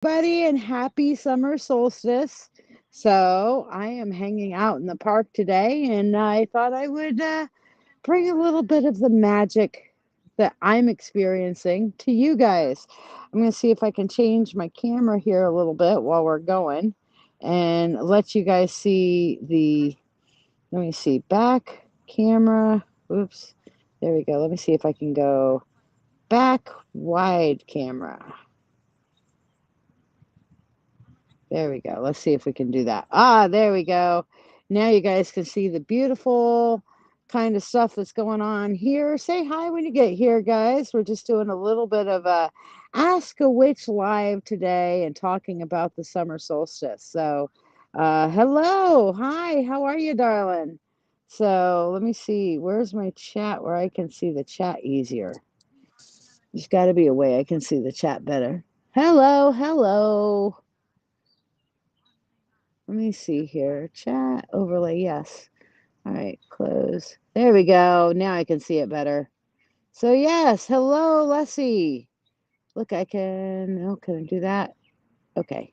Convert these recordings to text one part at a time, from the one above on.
Buddy, and happy summer solstice. So, I am hanging out in the park today, and I thought I would bring a little bit of the magic that I'm experiencing to you guys. I'm going to see if I can change my camera here a little bit while we're going and let you guys see let me see, back camera. Oops. There we go. Let me see if I can go back wide camera. There we go. Let's see if we can do that. Ah, there we go. Now you guys can see the beautiful kind of stuff that's going on here. Say hi when you get here, guys. We're just doing a little bit of a Ask a Witch live today and talking about the summer solstice. So, hello. Hi. How are you, darling? So, let me see. Where's my chat where I can see the chat easier? There's got to be a way I can see the chat better. Hello. Hello. Let me see here. Chat overlay. Yes. All right. Close. There we go. Now I can see it better. So, yes. Hello, Leslie. Look, I can. Oh, can I do that? Okay.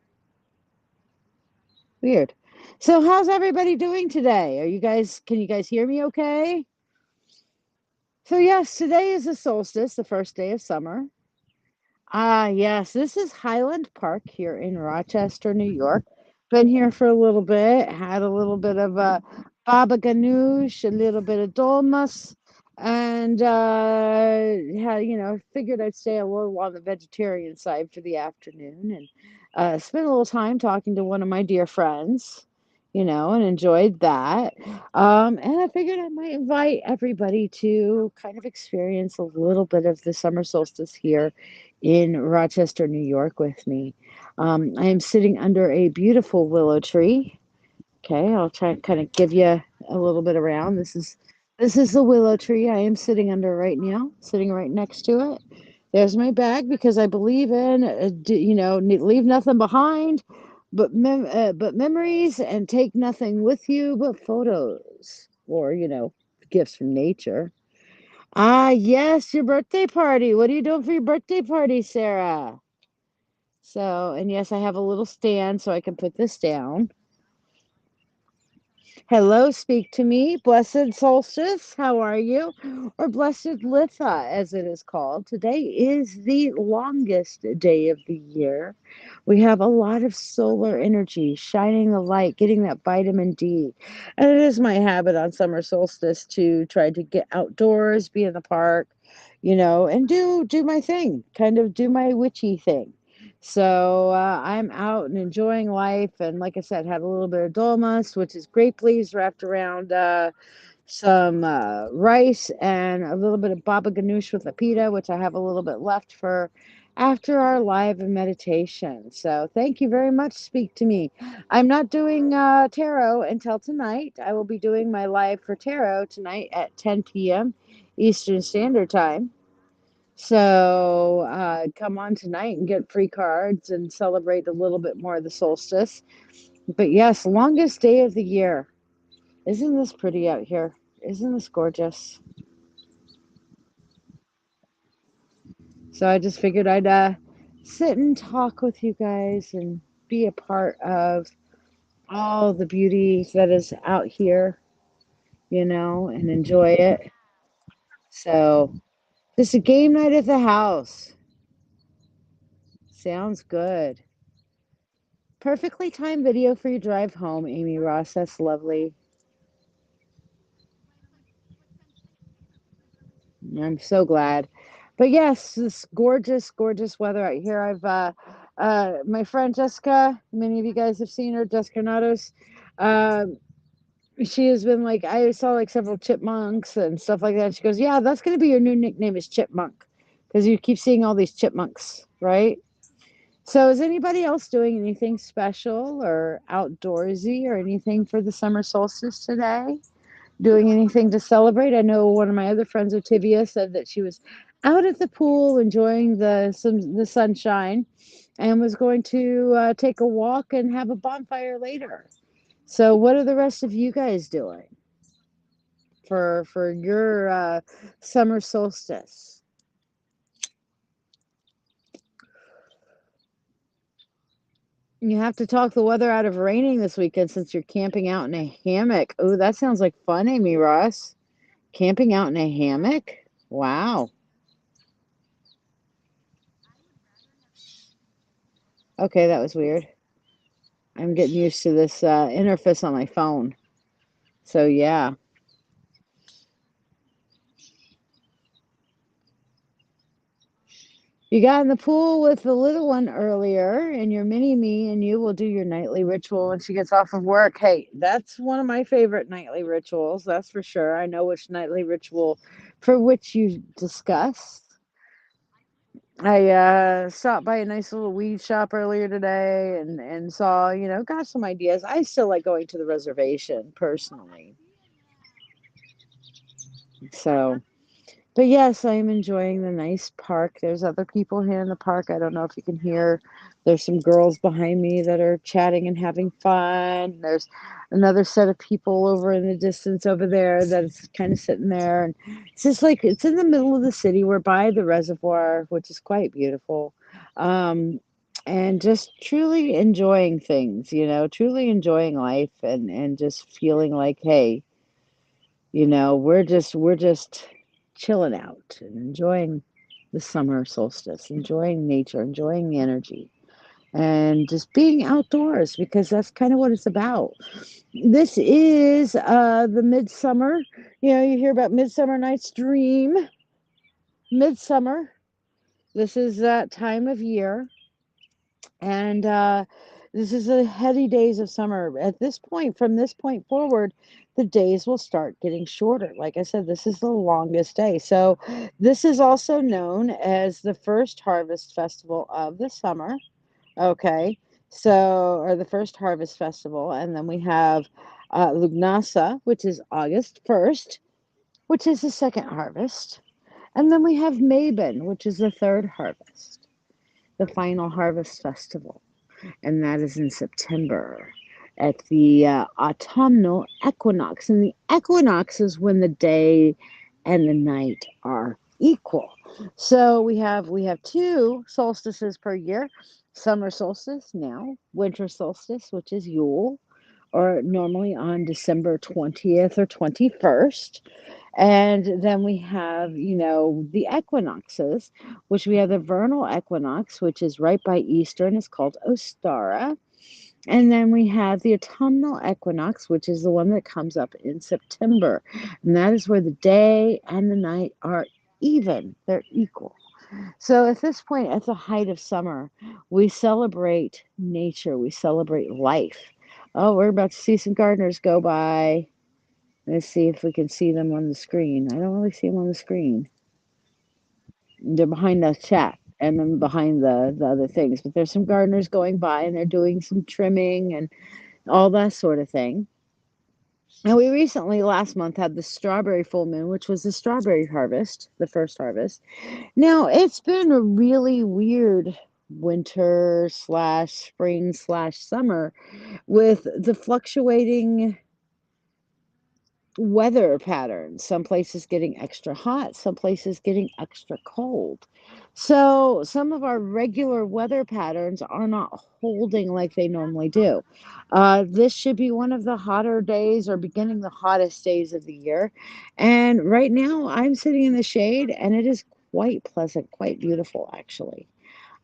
Weird. So, how's everybody doing today? Can you guys hear me okay? So, yes, today is the solstice, the first day of summer. Ah, yes, this is Highland Park here in Rochester, New York. Been here for a little bit, had a little bit of a baba ganoush, a little bit of dolmas, and figured I'd stay a little on the vegetarian side for the afternoon and spent a little time talking to one of my dear friends, and enjoyed that. And I figured I might invite everybody to kind of experience a little bit of the summer solstice here in Rochester, New York with me. I am sitting under a beautiful willow tree. Okay, I'll try and kind of give you a little bit around. This is the willow tree I am sitting under right now, sitting right next to it. There's my bag because I believe in, leave nothing behind, but memories, and take nothing with you but photos or gifts from nature. Ah, yes, your birthday party. What are you doing for your birthday party, Sarah? So, and yes, I have a little stand so I can put this down. Hello, speak to me, blessed solstice. How are you? Or blessed Litha, as it is called. Today is the longest day of the year. We have a lot of solar energy, shining the light, getting that vitamin D. And it is my habit on summer solstice to try to get outdoors, be in the park, and do my thing, kind of do my witchy thing. So I'm out and enjoying life, and like I said, had a little bit of dolmas, which is grape leaves wrapped around some rice, and a little bit of baba ganoush with a pita, which I have a little bit left for after our live meditation. So thank you very much. Speak to me. I'm not doing tarot until tonight. I will be doing my live for tarot tonight at 10 p.m. Eastern Standard Time. So come on tonight and get free cards and celebrate a little bit more of the solstice. But yes, longest day of the year. Isn't this pretty out here? Isn't this gorgeous? So I just figured I'd sit and talk with you guys and be a part of all the beauty that is out here, and enjoy it. So just a game night at the house. Sounds good. Perfectly timed video for your drive home, Amy Ross. That's lovely. I'm so glad. But yes, this gorgeous, gorgeous weather out here. I've my friend Jessica, many of you guys have seen her, Jessica Natos. Um, she has been like, I saw like several chipmunks and stuff like that. She goes, "Yeah, that's gonna be your new nickname is Chipmunk, because you keep seeing all these chipmunks, right?" So is anybody else doing anything special or outdoorsy or anything for the summer solstice today? Doing anything to celebrate? I know one of my other friends, Otivia, said that she was out at the pool enjoying the sunshine, and was going to take a walk and have a bonfire later. So, what are the rest of you guys doing for your summer solstice? You have to talk the weather out of raining this weekend since you're camping out in a hammock. Oh, that sounds like fun, Amy Ross. Camping out in a hammock? Wow. Okay, that was weird. I'm getting used to this interface on my phone. So, yeah. You got in the pool with the little one earlier, and your mini me and you will do your nightly ritual when she gets off of work. Hey, that's one of my favorite nightly rituals, that's for sure. I know which nightly ritual for which you discuss. I stopped by a nice little weed shop earlier today and saw, got some ideas. I still like going to the reservation personally. So, but yes, I am enjoying the nice park. There's other people here in the park. I don't know if you can hear. There's some girls behind me that are chatting and having fun. There's another set of people over in the distance over there that's kind of sitting there. And it's just like it's in the middle of the city. We're by the reservoir, which is quite beautiful. Um, and just truly enjoying things, truly enjoying life and just feeling like, hey, we're just chilling out and enjoying the summer solstice, enjoying nature, enjoying the energy, and just being outdoors because that's kind of what it's about. This is the midsummer. You hear about Midsummer Night's Dream. Midsummer. This is that time of year. And this is the heady days of summer. At this point, from this point forward, the days will start getting shorter. Like I said, this is the longest day. So, this is also known as the first harvest festival of the summer. Okay. So, or the first harvest festival. And then we have Lugnasa, which is August 1st, which is the second harvest. And then we have Mabon, which is the third harvest, the final harvest festival, and that is in September at the autumnal equinox. And the equinox is when the day and the night are equal. So we have two solstices per year: summer solstice now, winter solstice, which is Yule, or normally on December 20th or 21st. And then we have, the equinoxes, which we have the vernal equinox, which is right by Easter and is called Ostara. And then we have the autumnal equinox, which is the one that comes up in September. And that is where the day and the night are even, they're equal. So at this point, at the height of summer, we celebrate nature, we celebrate life. Oh, we're about to see some gardeners go by. Let's see if we can see them on the screen. I don't really see them on the screen. They're behind the chat and then behind the other things. But there's some gardeners going by and they're doing some trimming and all that sort of thing. And we recently, last month, had the strawberry full moon, which was the strawberry harvest, the first harvest. Now, it's been a really weird winter slash spring slash summer with the fluctuating weather patterns. Some places getting extra hot, some places getting extra cold. So, some of our regular weather patterns are not holding like they normally do. This should be one of the hotter days or beginning the hottest days of the year. And right now, I'm sitting in the shade and it is quite pleasant, quite beautiful, actually.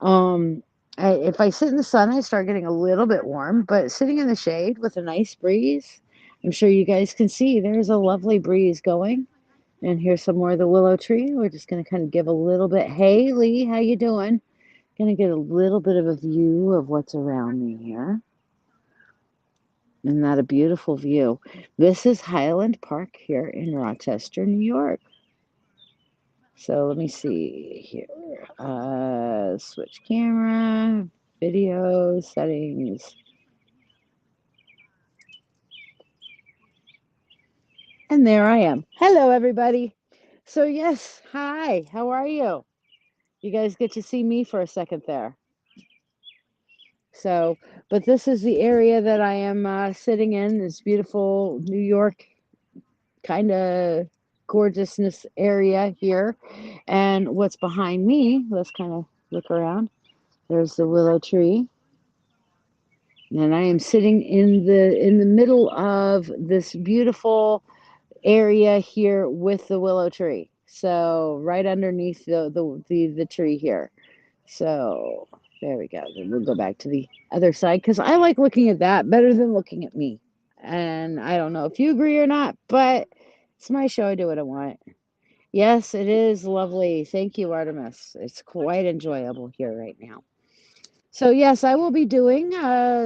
Um, if I sit in the sun, I start getting a little bit warm, but sitting in the shade with a nice breeze, I'm sure you guys can see there's a lovely breeze going. And here's some more of the willow tree. We're just going to kind of give a little bit. Hey, Lee, how you doing? Going to get a little bit of a view of what's around me here. Isn't that a beautiful view? This is Highland Park here in Rochester, New York. So let me see here. Switch camera, video settings. And there I am. Hello, everybody. So, yes, hi, how are you? You guys get to see me for a second there. So, but this is the area that I am sitting in, this beautiful New York kind of gorgeousness area here. And what's behind me, let's kind of look around. There's the willow tree. And I am sitting in the middle of this beautiful area here with the willow tree. So right underneath the tree here. So there we go. Then we'll go back to the other side because I like looking at that better than looking at me. And I don't know if you agree or not, but it's my show. I do what I want. Yes, it is lovely. Thank you, Artemis. It's quite enjoyable here right now. So, yes, I will be doing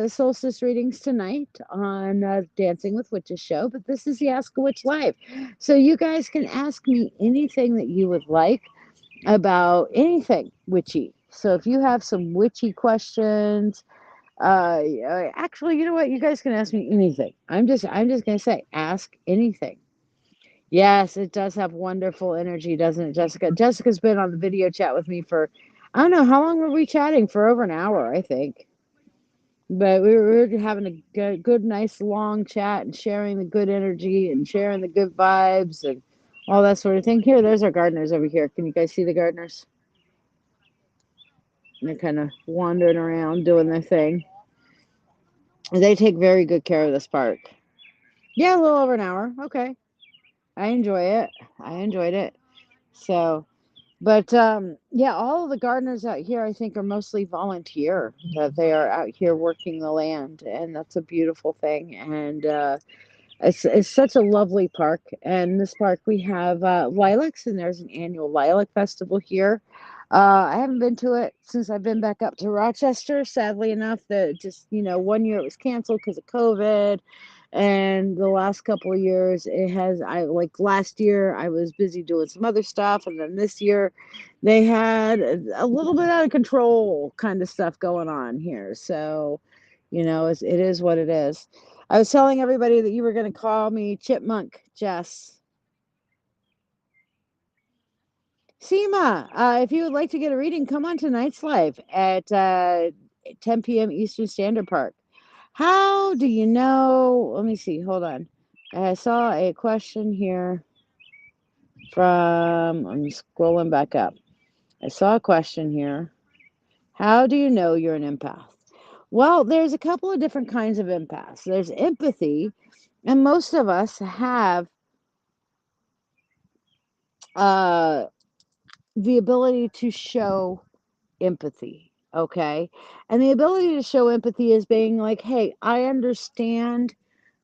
solstice readings tonight on Dancing with Witches show, but this is the Ask a Witch Live. So, you guys can ask me anything that you would like about anything witchy. So, if you have some witchy questions, actually, you know what? You guys can ask me anything. I'm just gonna say, ask anything. Yes, it does have wonderful energy, doesn't it, Jessica? Jessica's been on the video chat with me for, I don't know, how long were we chatting? For over an hour, I think. But we were having a good, nice, long chat and sharing the good energy and sharing the good vibes and all that sort of thing. Here, there's our gardeners over here. Can you guys see the gardeners? They're kind of wandering around doing their thing. They take very good care of this park. Yeah, a little over an hour. Okay. I enjoy it. I enjoyed it. So, but yeah, all of the gardeners out here, I think, are mostly volunteer. That they are out here working the land, and that's a beautiful thing. And it's such a lovely park. And this park, we have lilacs, and there's an annual lilac festival here. I haven't been to it since I've been back up to Rochester. Sadly enough, that just 1 year it was canceled because of COVID, and the last couple of years it has. I like last year I was busy doing some other stuff, and then this year they had a little bit out of control kind of stuff going on here. So, it is what it is. I was telling everybody that you were going to call me Chipmunk, Jess. Seema, if you would like to get a reading, come on tonight's live at 10 p.m. Eastern Standard Park. How do you know? Let me see. Hold on. I saw a question here from, I'm scrolling back up. I saw a question here. How do you know you're an empath? Well, there's a couple of different kinds of empaths. There's empathy, and most of us have uh, the ability to show empathy. Okay. And the ability to show empathy is being like, hey, I understand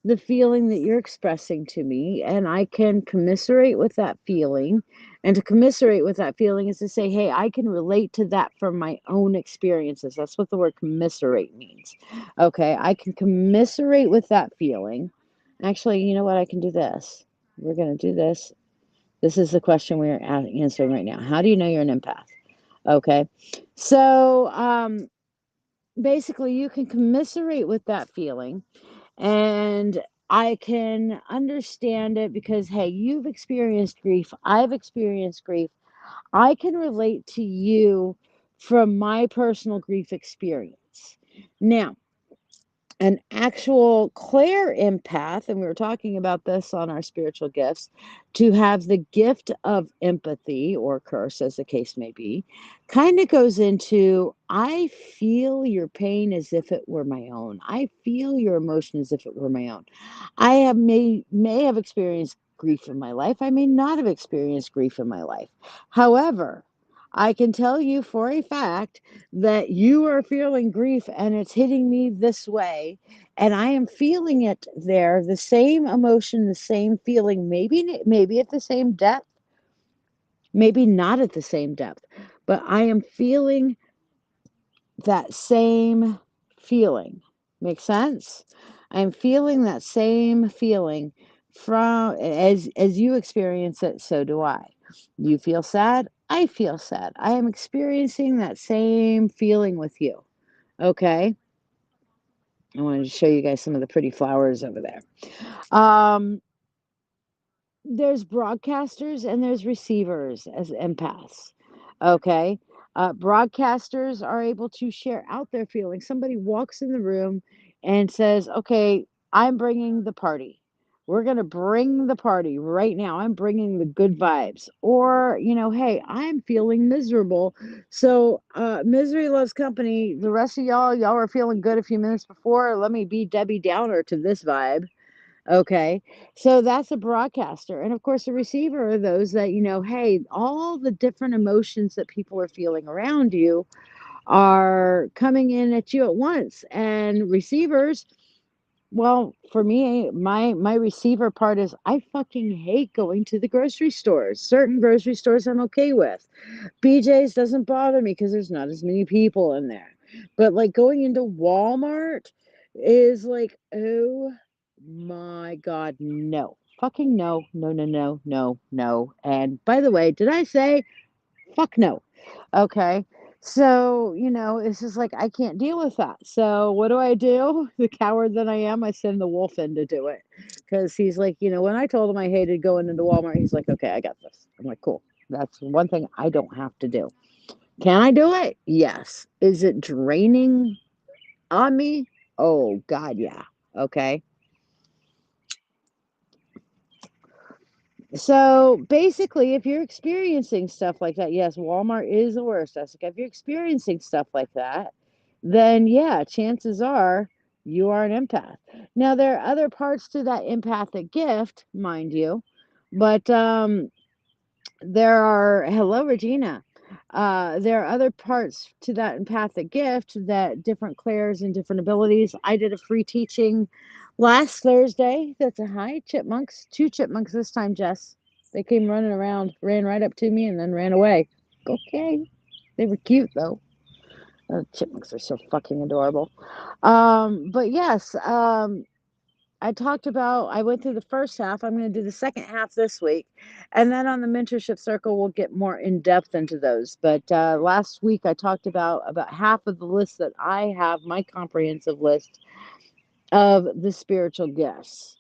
the feeling that you're expressing to me, and I can commiserate with that feeling. And to commiserate with that feeling is to say, hey, I can relate to that from my own experiences. That's what the word commiserate means. Okay. I can commiserate with that feeling. Actually, you know what? I can do this. We're going to do this. This is the question we're answering right now. How do you know you're an empath? Okay. So basically, you can commiserate with that feeling, and I can understand it because, hey, you've experienced grief. I've experienced grief. I can relate to you from my personal grief experience. Now, an actual clear empath, and we were talking about this on our spiritual gifts, to have the gift of empathy or curse, as the case may be, kind of goes into I feel your pain as if it were my own. I feel your emotion as if it were my own. I have may have experienced grief in my life. I may not have experienced grief in my life. However, I can tell you for a fact that you are feeling grief and it's hitting me this way, and I am feeling it there, the same emotion, the same feeling, maybe at the same depth, maybe not at the same depth, but I am feeling that same feeling. Make sense? I'm feeling that same feeling from as you experience it, so do I. You feel sad, I feel sad. I am experiencing that same feeling with you. Okay? I wanted to show you guys some of the pretty flowers over there. Um, there's broadcasters and there's receivers as empaths. Okay. Broadcasters are able to share out their feelings. Somebody walks in the room and says, okay, I'm bringing the party. We're going to bring the party right now. I'm bringing the good vibes. Or, hey, I'm feeling miserable. So, misery loves company. The rest of y'all were feeling good a few minutes before. Let me be Debbie Downer to this vibe. Okay. So that's a broadcaster. And of course, the receiver are those that, hey, all the different emotions that people are feeling around you are coming in at you at once. And receivers, well, for me, my receiver part is I fucking hate going to the grocery stores. Certain grocery stores I'm okay with. BJ's doesn't bother me because there's not as many people in there. But like going into Walmart is like, oh my God, no. Fucking no, no, no, no, no, no. And by the way, did I say fuck no? Okay. So, it's just like I can't deal with that. So, what do? The coward that I am, I send the wolf in to do it. Because he's like, when I told him I hated going into Walmart, he's like, okay, I got this. I'm like, cool. That's one thing I don't have to do. Can I do it? Yes. Is it draining on me? Oh, God, yeah. Okay. So basically, if you're experiencing stuff like that, yes, Walmart is the worst, Jessica. If you're experiencing stuff like that, then yeah, chances are you are an empath. Now, there are other parts to that empathic gift, mind you, but there are, hello, Regina. There are other parts to that empathic gift that different clairs and different abilities. I did a free teaching last Thursday. That's a hi, chipmunks. Two chipmunks this time, Jess. They came running around, ran right up to me, and then ran away. Okay. They were cute, though. Chipmunks are so fucking adorable. But yes, I went through the first half. I'm going to do the second half this week. And then on the mentorship circle, we'll get more in depth into those. But last week, I talked about half of the list that I have, my comprehensive list of the spiritual gifts.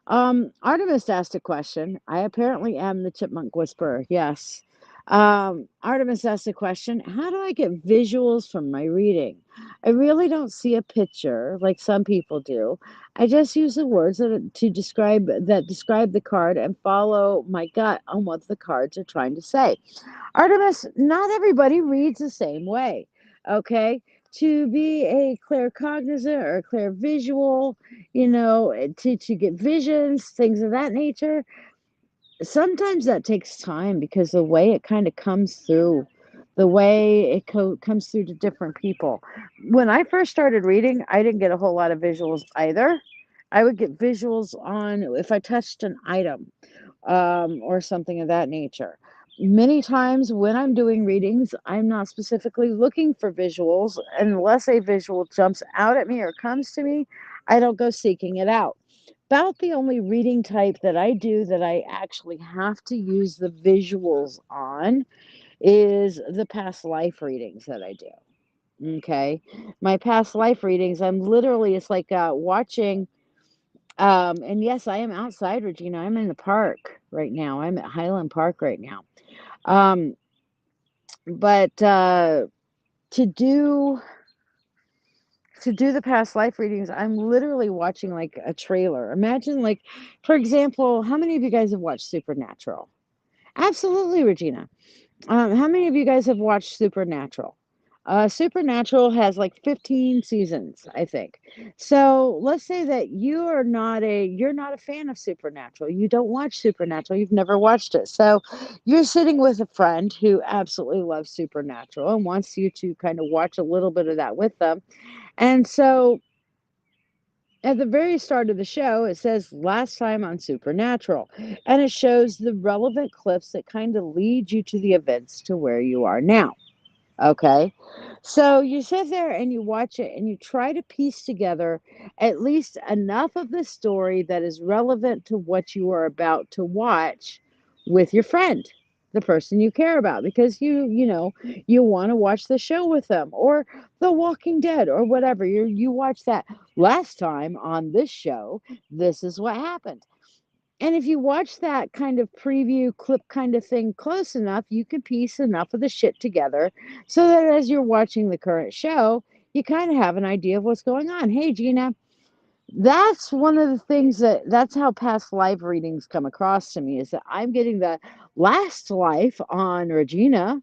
Artemis asked a question. I apparently am the chipmunk whisperer. Yes. Artemis asked a question. How do I get visuals from my reading? I really don't see a picture like some people do. I just use the words that describe the card and follow my gut on what the cards are trying to say. Artemis, not everybody reads the same way. Okay. To be a claircognizant or a clairvisual, to get visions, things of that nature, sometimes that takes time because the way it kind of comes through, the way it comes through to different people. When I first started reading, I didn't get a whole lot of visuals either. I would get visuals on if I touched an item or something of that nature. Many times when I'm doing readings, I'm not specifically looking for visuals. Unless a visual jumps out at me or comes to me, I don't go seeking it out. About the only reading type that I do that I actually have to use the visuals on is the past life readings that I do. Okay. My past life readings, I'm literally, it's like watching and yes, I am outside, Regina. I'm in the park right now. I'm at Highland Park right now. Um, but to do to do the past life readings, I'm literally watching like a trailer. Imagine, like, for example, how many of you guys have watched Supernatural? Absolutely, Regina. How many of you guys have watched Supernatural? Supernatural has like 15 seasons, I think. So let's say that you're not a fan of Supernatural. You don't watch Supernatural. You've never watched it. So you're sitting with a friend who absolutely loves Supernatural and wants you to kind of watch a little bit of that with them. And so at the very start of the show, it says last time on Supernatural, and it shows the relevant clips that kind of lead you to the events to where you are now. Okay. So you sit there and you watch it and you try to piece together at least enough of the story that is relevant to what you are about to watch with your friend, the person you care about, because you want to watch the show with them or The Walking Dead or whatever. You watch that last time on this show, this is what happened. And if you watch that kind of preview clip kind of thing close enough, you can piece enough of the shit together so that as you're watching the current show, you kind of have an idea of what's going on. Hey, Gina. That's one of the things that's how past life readings come across to me is that I'm getting the last life on Regina,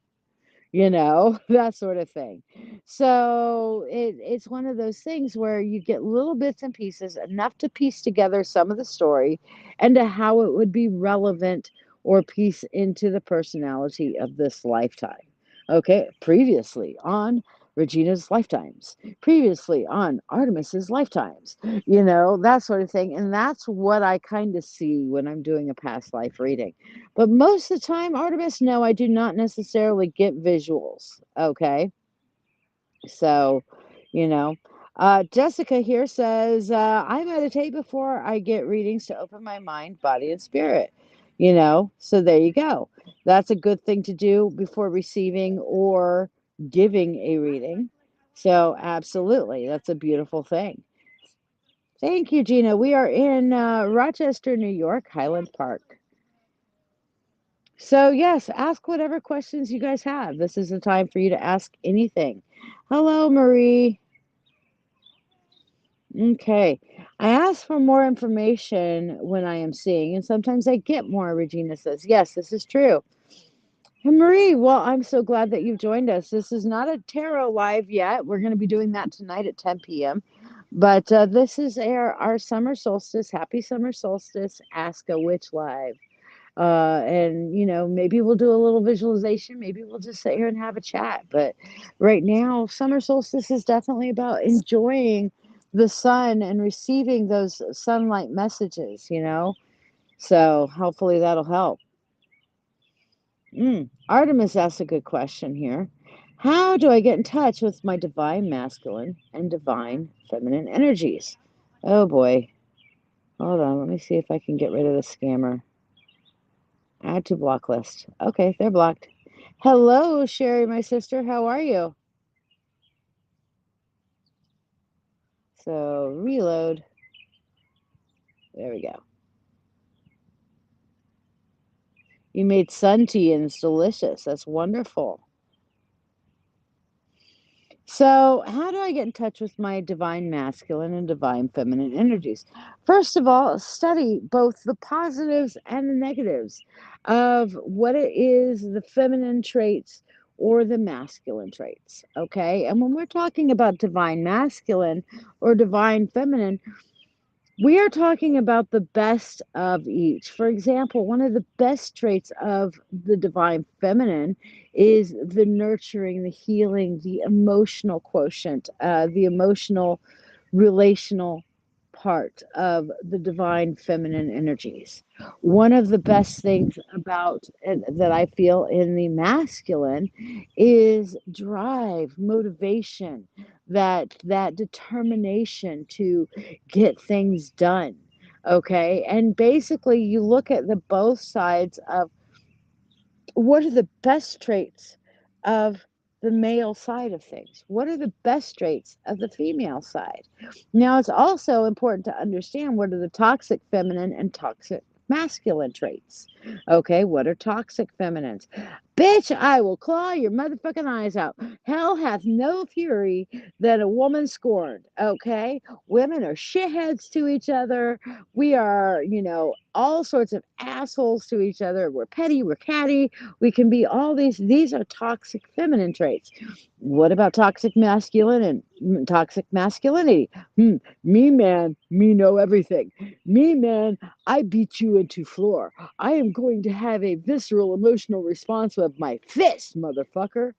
that sort of thing. So it's one of those things where you get little bits and pieces, enough to piece together some of the story and to how it would be relevant or piece into the personality of this lifetime. Okay, previously on Regina's lifetimes, previously on Artemis's lifetimes, that sort of thing. And that's what I kind of see when I'm doing a past life reading. But most of the time, Artemis, no, I do not necessarily get visuals. Okay. So, you know, Jessica here says, I meditate before I get readings to open my mind, body, and spirit. So there you go. That's a good thing to do before receiving or giving a reading. So, absolutely, that's a beautiful thing. Thank you, Gina. We are in Rochester, New York, Highland Park. So, yes, ask whatever questions you guys have. This is the time for you to ask anything. Hello, Marie. Okay. I ask for more information when I am seeing, and sometimes I get more, Regina says. Yes, this is true. And Marie, well, I'm so glad that you've joined us. This is not a tarot live yet. We're going to be doing that tonight at 10 p.m. But this is our summer solstice. Happy summer solstice. Ask a Witch live. And maybe we'll do a little visualization, maybe we'll just sit here and have a chat, but right now summer solstice is definitely about enjoying the sun and receiving those sunlight messages. So hopefully that'll help. Artemis asks a good question here. How do I get in touch with my divine masculine and divine feminine energies? Oh boy, hold on, let me see if I can get rid of the scammer. Add to block list. Okay, they're blocked. Hello, Sherry, my sister. How are you? So, reload. There we go. You made sun tea and it's delicious. That's wonderful. So, how do I get in touch with my divine masculine and divine feminine energies? First of all, study both the positives and the negatives of what it is the feminine traits or the masculine traits. Okay. And when we're talking about divine masculine or divine feminine, we are talking about the best of each. For example, one of the best traits of the divine feminine is the nurturing, the healing, the emotional quotient, the emotional relational part of the divine feminine energies. One of the best things about that I feel in the masculine is drive, motivation, that determination to get things done. Okay? And basically you look at the both sides of what are the best traits of the male side of things? What are the best traits of the female side? Now, it's also important to understand what are the toxic feminine and toxic masculine traits. Okay, what are toxic feminines? Bitch, I will claw your motherfucking eyes out. Hell hath no fury that a woman scorned. Okay, women are shitheads to each other. We are, all sorts of assholes to each other. We're petty, we're catty, we can be all these are toxic feminine traits. What about toxic masculine and toxic masculinity? Me man, me know everything. Me man, I beat you into floor. I am going to have a visceral emotional response with my fist, motherfucker.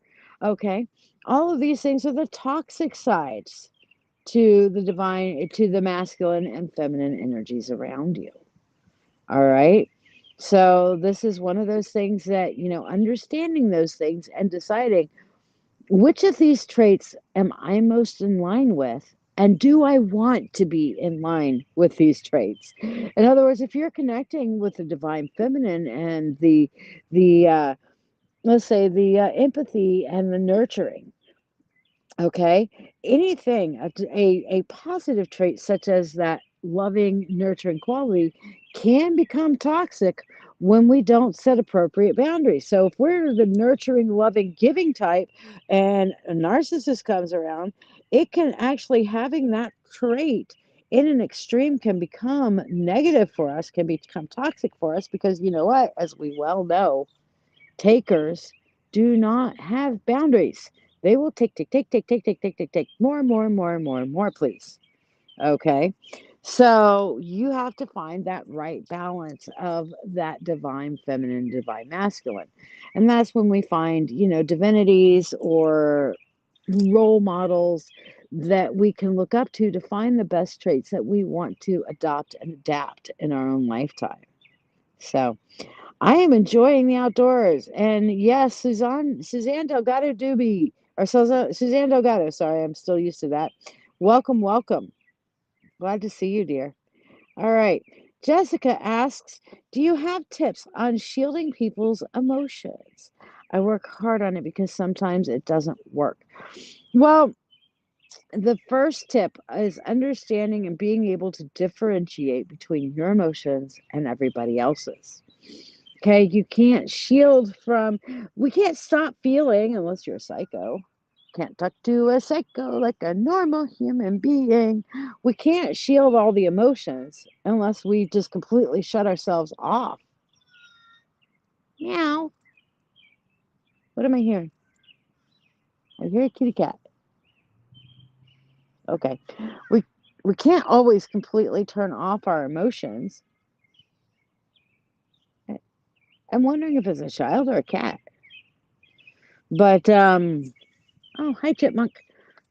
Okay. All of these things are the toxic sides to the divine, to the masculine and feminine energies around you. All right. So this is one of those things that, understanding those things and deciding which of these traits am I most in line with? And do I want to be in line with these traits? In other words, if you're connecting with the divine feminine and the let's say the empathy and the nurturing, okay, anything a positive trait such as that loving nurturing quality can become toxic when we don't set appropriate boundaries. So if we're the nurturing loving giving type and a narcissist comes around, it can actually having that trait in an extreme can become negative for us, can become toxic for us because you know what? As we well know, takers do not have boundaries. They will take, take, take, take, take, take, take, take, take more and more and more and more and more, please. Okay. So you have to find that right balance of that divine feminine, divine masculine. And that's when we find, divinities or role models that we can look up to find the best traits that we want to adopt and adapt in our own lifetime. So I am enjoying the outdoors. And yes, Suzanne Delgado Doobie, or Suzanne Delgado, sorry, I'm still used to that. Welcome, welcome. Glad to see you, dear. All right. Jessica asks, do you have tips on shielding people's emotions? I work hard on it because sometimes it doesn't work. Well, the first tip is understanding and being able to differentiate between your emotions and everybody else's. Okay, you can't we can't stop feeling unless you're a psycho. Can't talk to a psycho like a normal human being. We can't shield all the emotions unless we just completely shut ourselves off. Meow. What am I hearing? I hear a kitty cat. Okay. We we can't always completely turn off our emotions. I'm wondering if it's a child or a cat. But oh, hi chipmunk.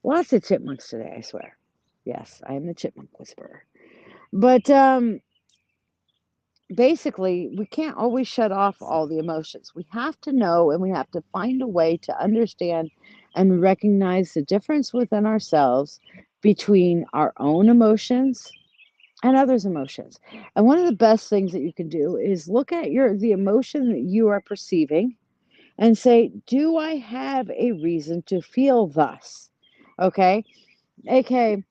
Lots of chipmunks today, I swear. Yes, I am the chipmunk whisperer. But basically, we can't always shut off all the emotions. We have to know and we have to find a way to understand and recognize the difference within ourselves between our own emotions and others' emotions. And one of the best things that you can do is look at the emotion that you are perceiving and say, do I have a reason to feel thus? Okay. Okay.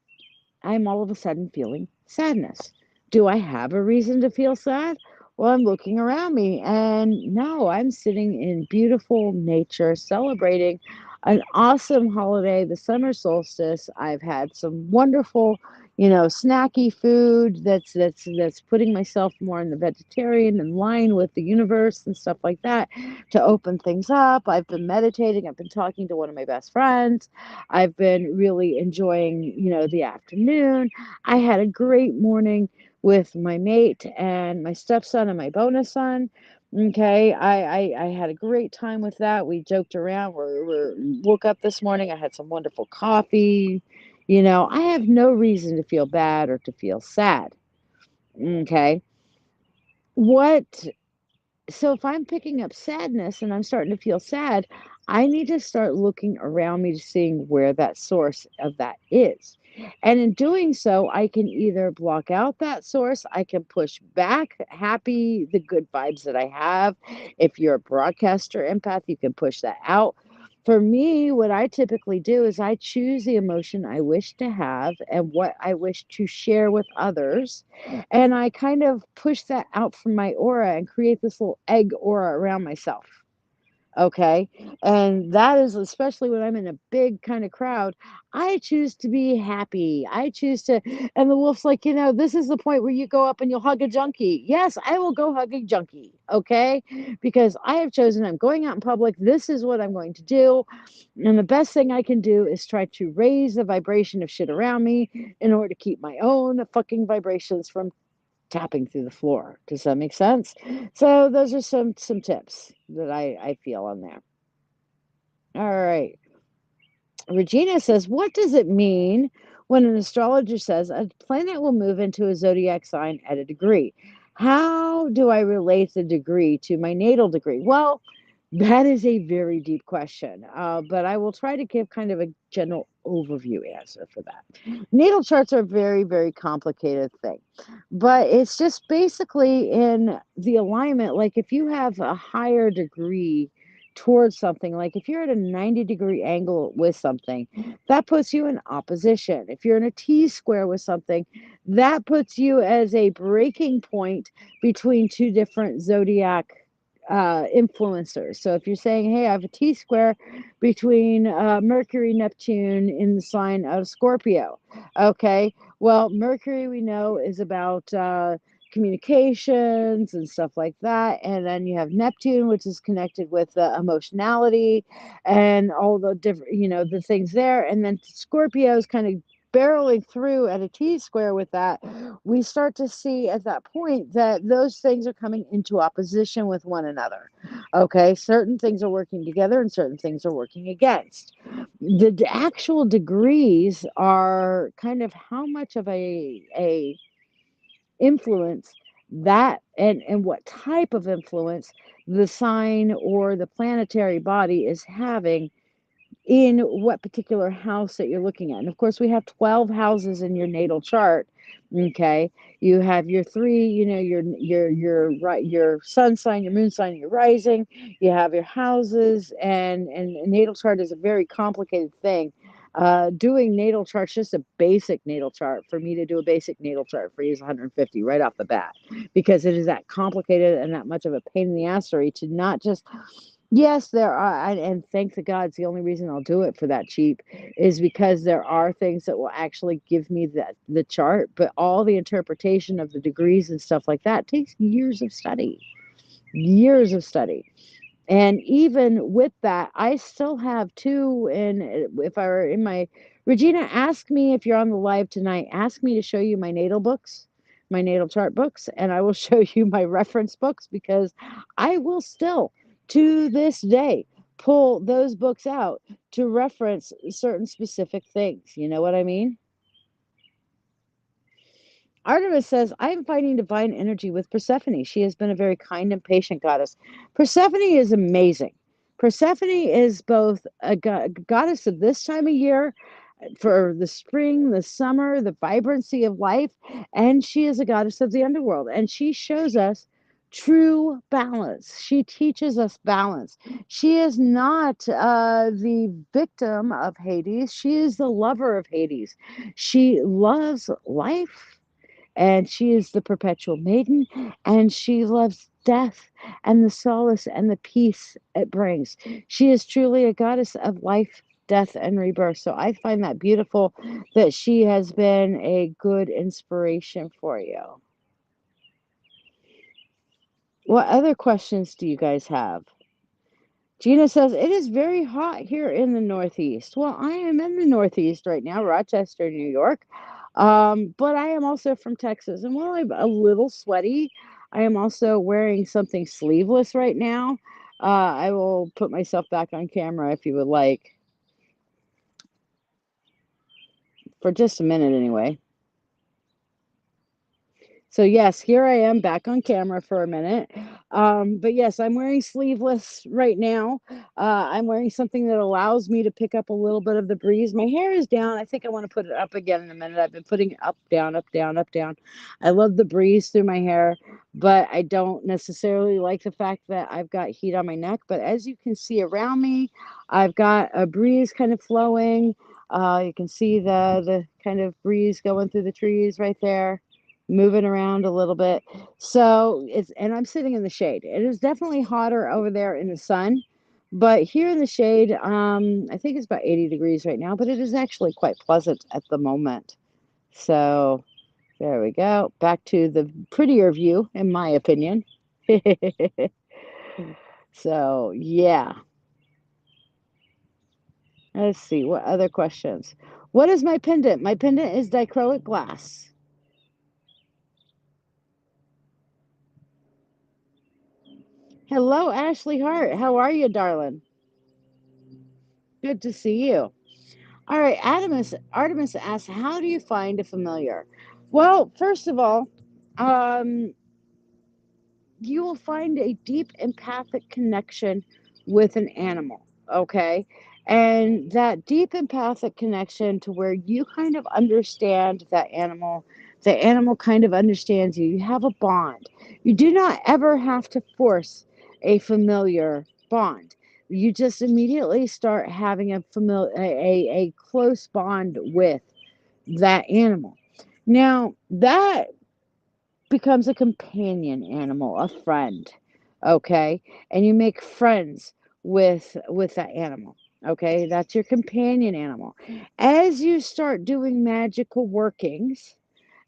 I'm all of a sudden feeling sadness. Do I have a reason to feel sad? Well, I'm looking around me and no, I'm sitting in beautiful nature celebrating an awesome holiday, the summer solstice. I've had some wonderful, snacky food that's putting myself more in the vegetarian and line with the universe and stuff like that to open things up. I've been meditating, I've been talking to one of my best friends. I've been really enjoying, the afternoon. I had a great morning with my mate and my stepson and my bonus son. Okay, I had a great time with that. We joked around. Woke up this morning. I had some wonderful coffee. I have no reason to feel bad or to feel sad. Okay, what so if I'm picking up sadness and I'm starting to feel sad, I need to start looking around me to seeing where that source of that is. And in doing so, I can either block out that source, I can push back the good vibes that I have. If you're a broadcaster empath, you can push that out. For me, what I typically do is I choose the emotion I wish to have and what I wish to share with others, and I kind of push that out from my aura and create this little egg aura around myself. Okay. And that is especially when I'm in a big kind of crowd. I choose to be happy. I choose to, and the wolf's like, this is the point where you go up and you'll hug a junkie. Yes, I will go hug a junkie. Okay. Because I have chosen, I'm going out in public. This is what I'm going to do. And the best thing I can do is try to raise the vibration of shit around me in order to keep my own fucking vibrations from tapping through the floor. Does that make sense? So those are some tips that I feel on there. All right. Regina says, what does it mean when an astrologer says a planet will move into a zodiac sign at a degree? How do I relate the degree to my natal degree? Well, that is a very deep question, but I will try to give kind of a general overview answer for that. Natal charts are a very, very complicated thing, but it's just basically in the alignment. Like if you have a higher degree towards something, like if you're at a 90-degree angle with something, that puts you in opposition. If you're in a T square with something, that puts you as a breaking point between two different zodiac influencers. So if you're saying, hey, I have a T square between Mercury, Neptune in the sign of Scorpio. Okay. Well, Mercury we know is about communications and stuff like that. And then you have Neptune, which is connected with emotionality and all the different, the things there. And then Scorpio is kind of barreling through at a T square with that. We start to see at that point that those things are coming into opposition with one another. Okay, certain things are working together and certain things are working against. The actual degrees are kind of how much of a influence that and what type of influence the sign or the planetary body is having in what particular house that you're looking at. And of course, we have 12 houses in your natal chart. Okay, you have your three, your right, your sun sign, your moon sign, your rising. You have your houses, and a natal chart is a very complicated thing. Doing natal charts, just a basic natal chart, for me to do a basic natal chart for you is 150 right off the bat, because it is that complicated and that much of a pain in the ass for you to not just. Yes, there are, and thank the gods, the only reason I'll do it for that cheap is because there are things that will actually give me the chart, but all the interpretation of the degrees and stuff like that takes years of study, years of study. And even with that, I still have two. And if I were in my Regina, ask me if you're on the live tonight, ask me to show you my natal books, my natal chart books, and I will show you my reference books because I will still, to this day, pull those books out to reference certain specific things. You know what I mean? Artemis says, I am finding divine energy with Persephone. She has been a very kind and patient goddess. Persephone is amazing. Persephone is both a goddess of this time of year for the spring, the summer, the vibrancy of life, and she is a goddess of the underworld. And she shows us true balance. She teaches us balance. She is not the victim of Hades, she is the lover of Hades. She loves life and she is the perpetual maiden, and she loves death and the solace and the peace it brings. She is truly a goddess of life, death, and rebirth. So I find that beautiful that she has been a good inspiration for you. What other questions do you guys have? Gina says, it is very hot here in the Northeast. Well, I am in the Northeast right now, Rochester, New York. But I am also from Texas. And while I'm a little sweaty, I am also wearing something sleeveless right now. I will put myself back on camera if you would like, for just a minute anyway. So yes, here I am back on camera for a minute. But yes, I'm wearing sleeveless right now. I'm wearing something that allows me to pick up a little bit of the breeze. My hair is down. I think I want to put it up again in a minute. I've been putting it up, down, up, down, up, down. I love the breeze through my hair, but I don't necessarily like the fact that I've got heat on my neck. But as you can see around me, I've got a breeze kind of flowing. You can see the kind of breeze going through the trees right there, moving around a little bit. So it's, and I'm sitting in the shade. It is definitely hotter over there in the sun, but here in the shade, I think it's about 80 degrees right now, but it is actually quite pleasant at the moment. So there we go. Back to the prettier view, in my opinion. So yeah, let's see what other questions. What is my pendant? My pendant is dichroic glass. Hello, Ashley Hart. How are you, darling? Good to see you. All right, Artemis asks, how do you find a familiar? Well, first of all, um, you will find a deep empathic connection with an animal, okay? And that deep empathic connection to where you kind of understand that animal, the animal kind of understands you. You have a bond. You do not ever have to force a familiar bond. You just immediately start having a close bond with that animal. Now, that becomes a companion animal, a friend, okay? And you make friends with that animal. Okay, that's your companion animal. As you start doing magical workings,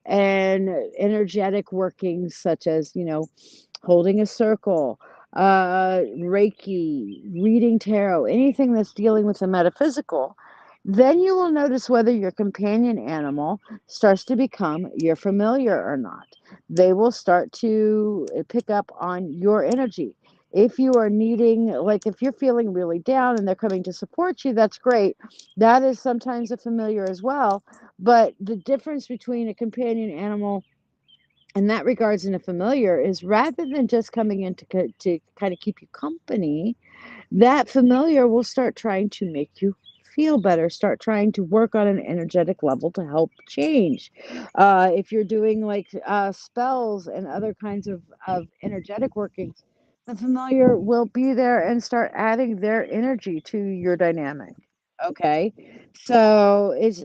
and energetic workings such as, holding a circle, Reiki, reading tarot, anything that's dealing with the metaphysical, then you will notice whether your companion animal starts to become your familiar or not. They will start to pick up on your energy. If you are needing, like if you're feeling really down and they're coming to support you, that's great. That is sometimes a familiar as well. But the difference between a companion animal in that regards and a familiar is rather than just coming in to kind of keep you company, that familiar will start trying to make you feel better, start trying to work on an energetic level to help change. If you're doing like spells and other kinds of energetic workings, the familiar will be there and start adding their energy to your dynamic. Okay, so it's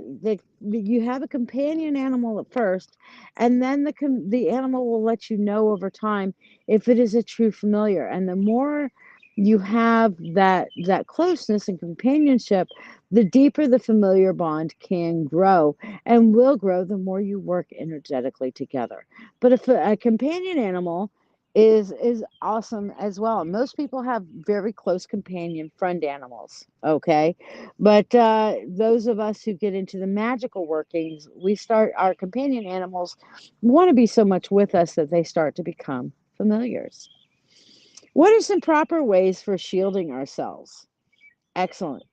you have a companion animal at first, and then the animal will let you know over time if it is a true familiar. And the more you have that closeness and companionship, the deeper the familiar bond can grow and will grow the more you work energetically together. But if a companion animal is awesome as well. Most people have very close companion friend animals, okay? But those of us who get into the magical workings, we start our companion animals want to be so much with us that they start to become familiars. What are some proper ways for shielding ourselves? Excellent.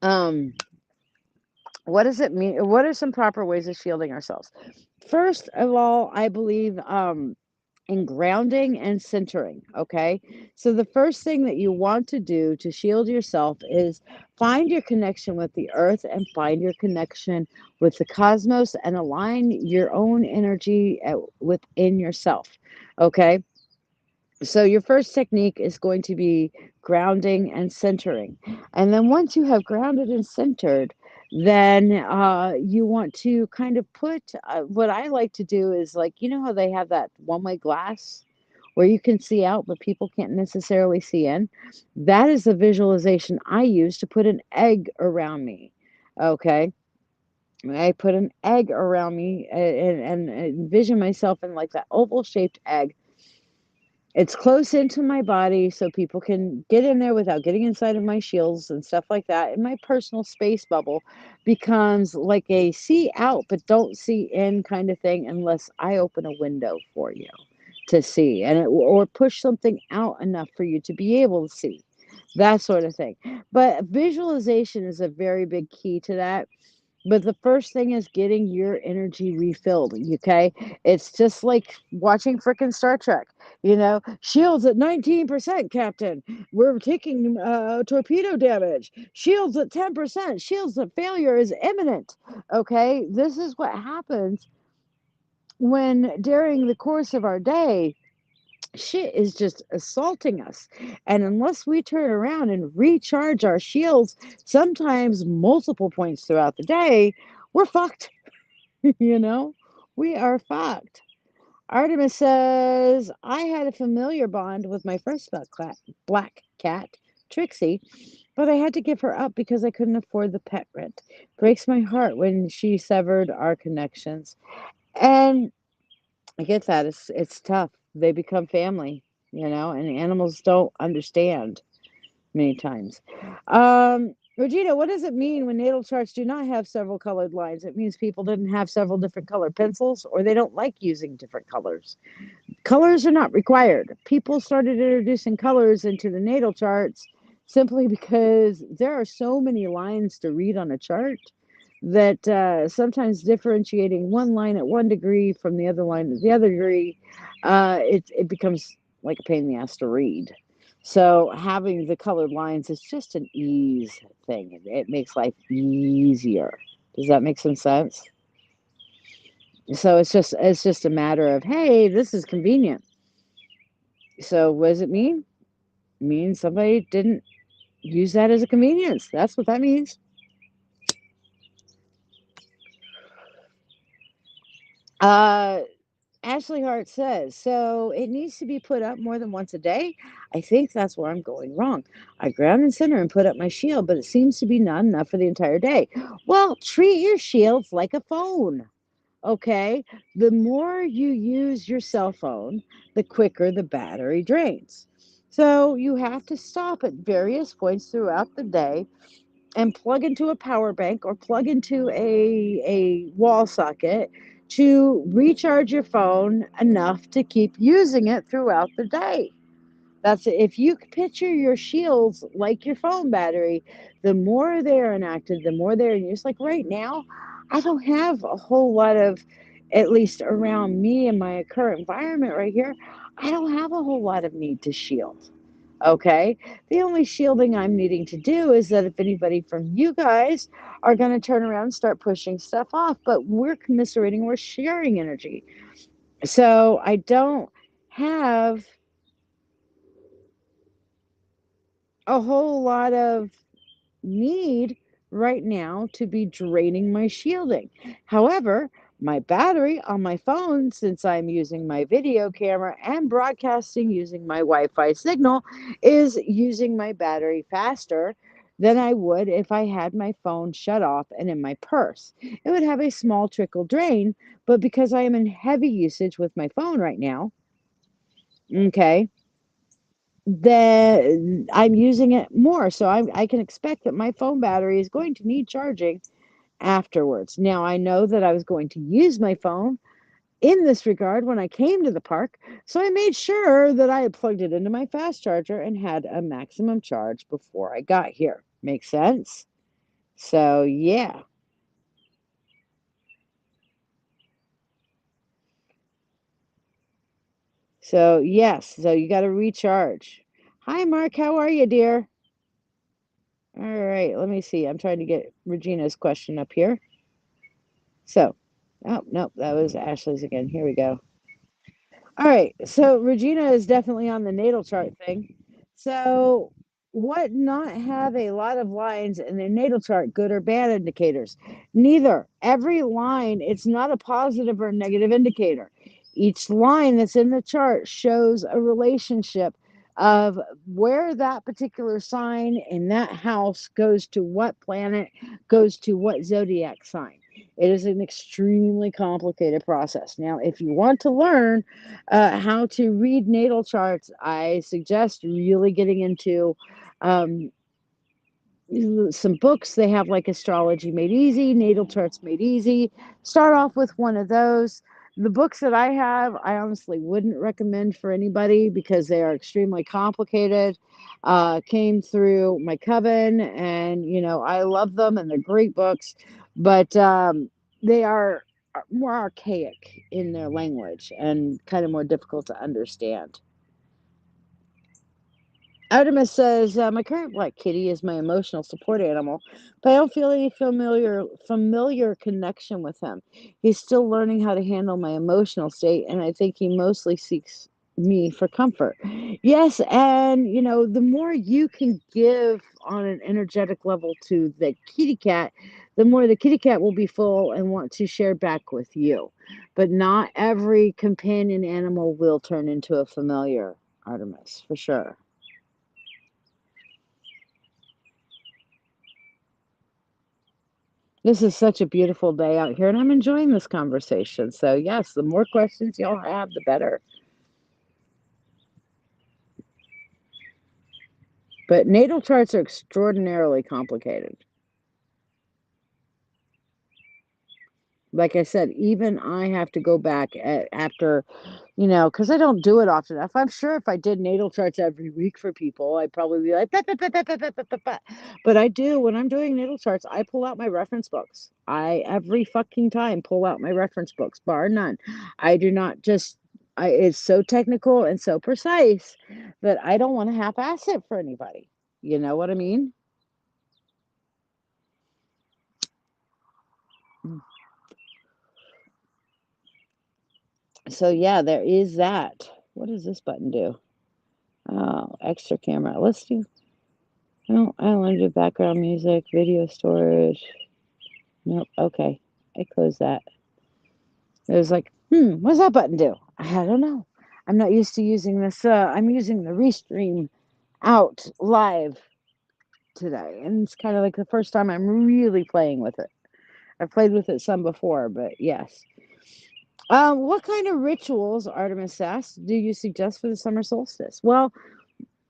Um, what does it mean? What are some proper ways of shielding ourselves? First of all, I believe in grounding and centering. Okay. So, the first thing that you want to do to shield yourself is find your connection with the earth and find your connection with the cosmos and align your own energy within yourself. Okay. So your first technique is going to be grounding and centering. And then once you have grounded and centered, then you want to kind of put what I like to do is like, you know how they have that one way glass where you can see out, but people can't necessarily see in? That is the visualization I use to put an egg around me. Okay. I put an egg around me and envision myself in like that oval shaped egg. It's close into my body so people can get in there without getting inside of my shields and stuff like that. And my personal space bubble becomes like a see out but don't see in kind of thing unless I open a window for you to see or push something out enough for you to be able to see. That sort of thing. But visualization is a very big key to that, but the first thing is getting your energy refilled, okay? It's just like watching frickin' Star Trek, Shields at 19%, Captain. We're taking torpedo damage. Shields at 10%. Shields at failure is imminent, okay? This is what happens when during the course of our day, shit is just assaulting us. And unless we turn around and recharge our shields, sometimes multiple points throughout the day, we're fucked. you know, we are fucked. Artemis says, I had a familiar bond with my first black cat, Trixie, but I had to give her up because I couldn't afford the pet rent. Breaks my heart when she severed our connections. And I get that. It's tough. They become family, and animals don't understand many times. Regina, what does it mean when natal charts do not have several colored lines? It means people didn't have several different colored pencils or they don't like using different colors. Colors are not required. People started introducing colors into the natal charts simply because there are so many lines to read on a chart that sometimes differentiating one line at 1 degree from the other line at the other degree, it becomes like a pain in the ass to read. So having the colored lines is just an ease thing. It makes life easier. Does that make some sense? So it's just a matter of, hey, this is convenient. So what does it mean? It means somebody didn't use that as a convenience. That's what that means. Uh Ashley Hart says, so it needs to be put up more than once a day. I think that's where I'm going wrong. I ground and center and put up my shield, but it seems to be not enough for the entire day. Well, treat your shields like a phone. Okay. The more you use your cell phone, the quicker the battery drains. So you have to stop at various points throughout the day and plug into a power bank or plug into a wall socket to recharge your phone enough to keep using it throughout the day. That's it. If you picture your shields like your phone battery, the more they're inactive, the more they're in use. Like right now, I don't have a whole lot of, at least around me and my current environment right here, I don't have a whole lot of need to shield. Okay. The only shielding I'm needing to do is that if anybody from you guys are going to turn around and start pushing stuff off, but we're commiserating, we're sharing energy. So I don't have a whole lot of need right now to be draining my shielding. However, my battery on my phone, since I'm using my video camera and broadcasting using my Wi Fi signal, is using my battery faster than I would if I had my phone shut off and in my purse. It would have a small trickle drain, but because I am in heavy usage with my phone right now, okay, then I'm using it more. So I can expect that my phone battery is going to need charging afterwards. Now, I know that I was going to use my phone in this regard when I came to the park, so I made sure that I had plugged it into my fast charger and had a maximum charge before I got here. Makes sense? So, yeah. So, yes. So, you got to recharge. Hi, Mark. How are you, dear? All right. Let me see. I'm trying to get Regina's question up here. So, oh, nope. That was Ashley's again. Here we go. All right. So Regina is definitely on the natal chart thing. So what not have a lot of lines in their natal chart, good or bad indicators? Neither. Every line, it's not a positive or negative indicator. Each line that's in the chart shows a relationship of where that particular sign in that house goes to what planet, goes to what zodiac sign. It is an extremely complicated process. Now, if you want to learn how to read natal charts, I suggest really getting into um, some books. They have like Astrology Made Easy, Natal Charts Made Easy. Start off with one of those. The books that I have, I honestly wouldn't recommend for anybody because they are extremely complicated. Came through my coven, and I love them, and they're great books, but they are more archaic in their language and kind of more difficult to understand. Artemis says, my current black kitty is my emotional support animal, but I don't feel any familiar connection with him. He's still learning how to handle my emotional state, and I think he mostly seeks me for comfort. Yes, and the more you can give on an energetic level to the kitty cat, the more the kitty cat will be full and want to share back with you. But not every companion animal will turn into a familiar, Artemis, for sure. This is such a beautiful day out here, and I'm enjoying this conversation. So, yes, the more questions y'all have, the better. But natal charts are extraordinarily complicated. Like I said, even I have to go back after, because I don't do it often enough. I'm sure if I did natal charts every week for people, I'd probably be like, "Bah, bah, bah, bah, bah, bah, bah, bah, bah." But I do, when I'm doing natal charts, I pull out my reference books. I every fucking time pull out my reference books, bar none. I do not just, it's so technical and so precise that I don't want to half-ass it for anybody. You know what I mean? So, yeah, there is that. What does this button do? Oh, extra camera. Let's do. No, I don't want to do background music, video storage. Nope. Okay. I close that. It was like, What's that button do? I don't know. I'm not used to using this. I'm using the Restream out live today, and it's kind of like the first time I'm really playing with it. I've played with it some before, but yes. What kind of rituals, Artemis asks, do you suggest for the summer solstice? Well,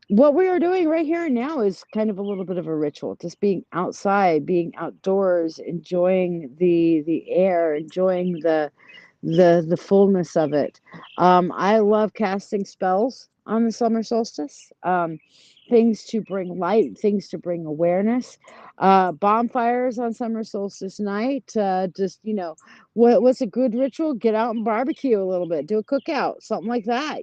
what we are doing right here and now is kind of a little bit of a ritual, just being outside, being outdoors, enjoying the air, enjoying the fullness of it. I love casting spells on the summer solstice. Things to bring light, things to bring awareness. Bonfires on summer solstice night. Just what's a good ritual? Get out and barbecue a little bit, do a cookout, something like that.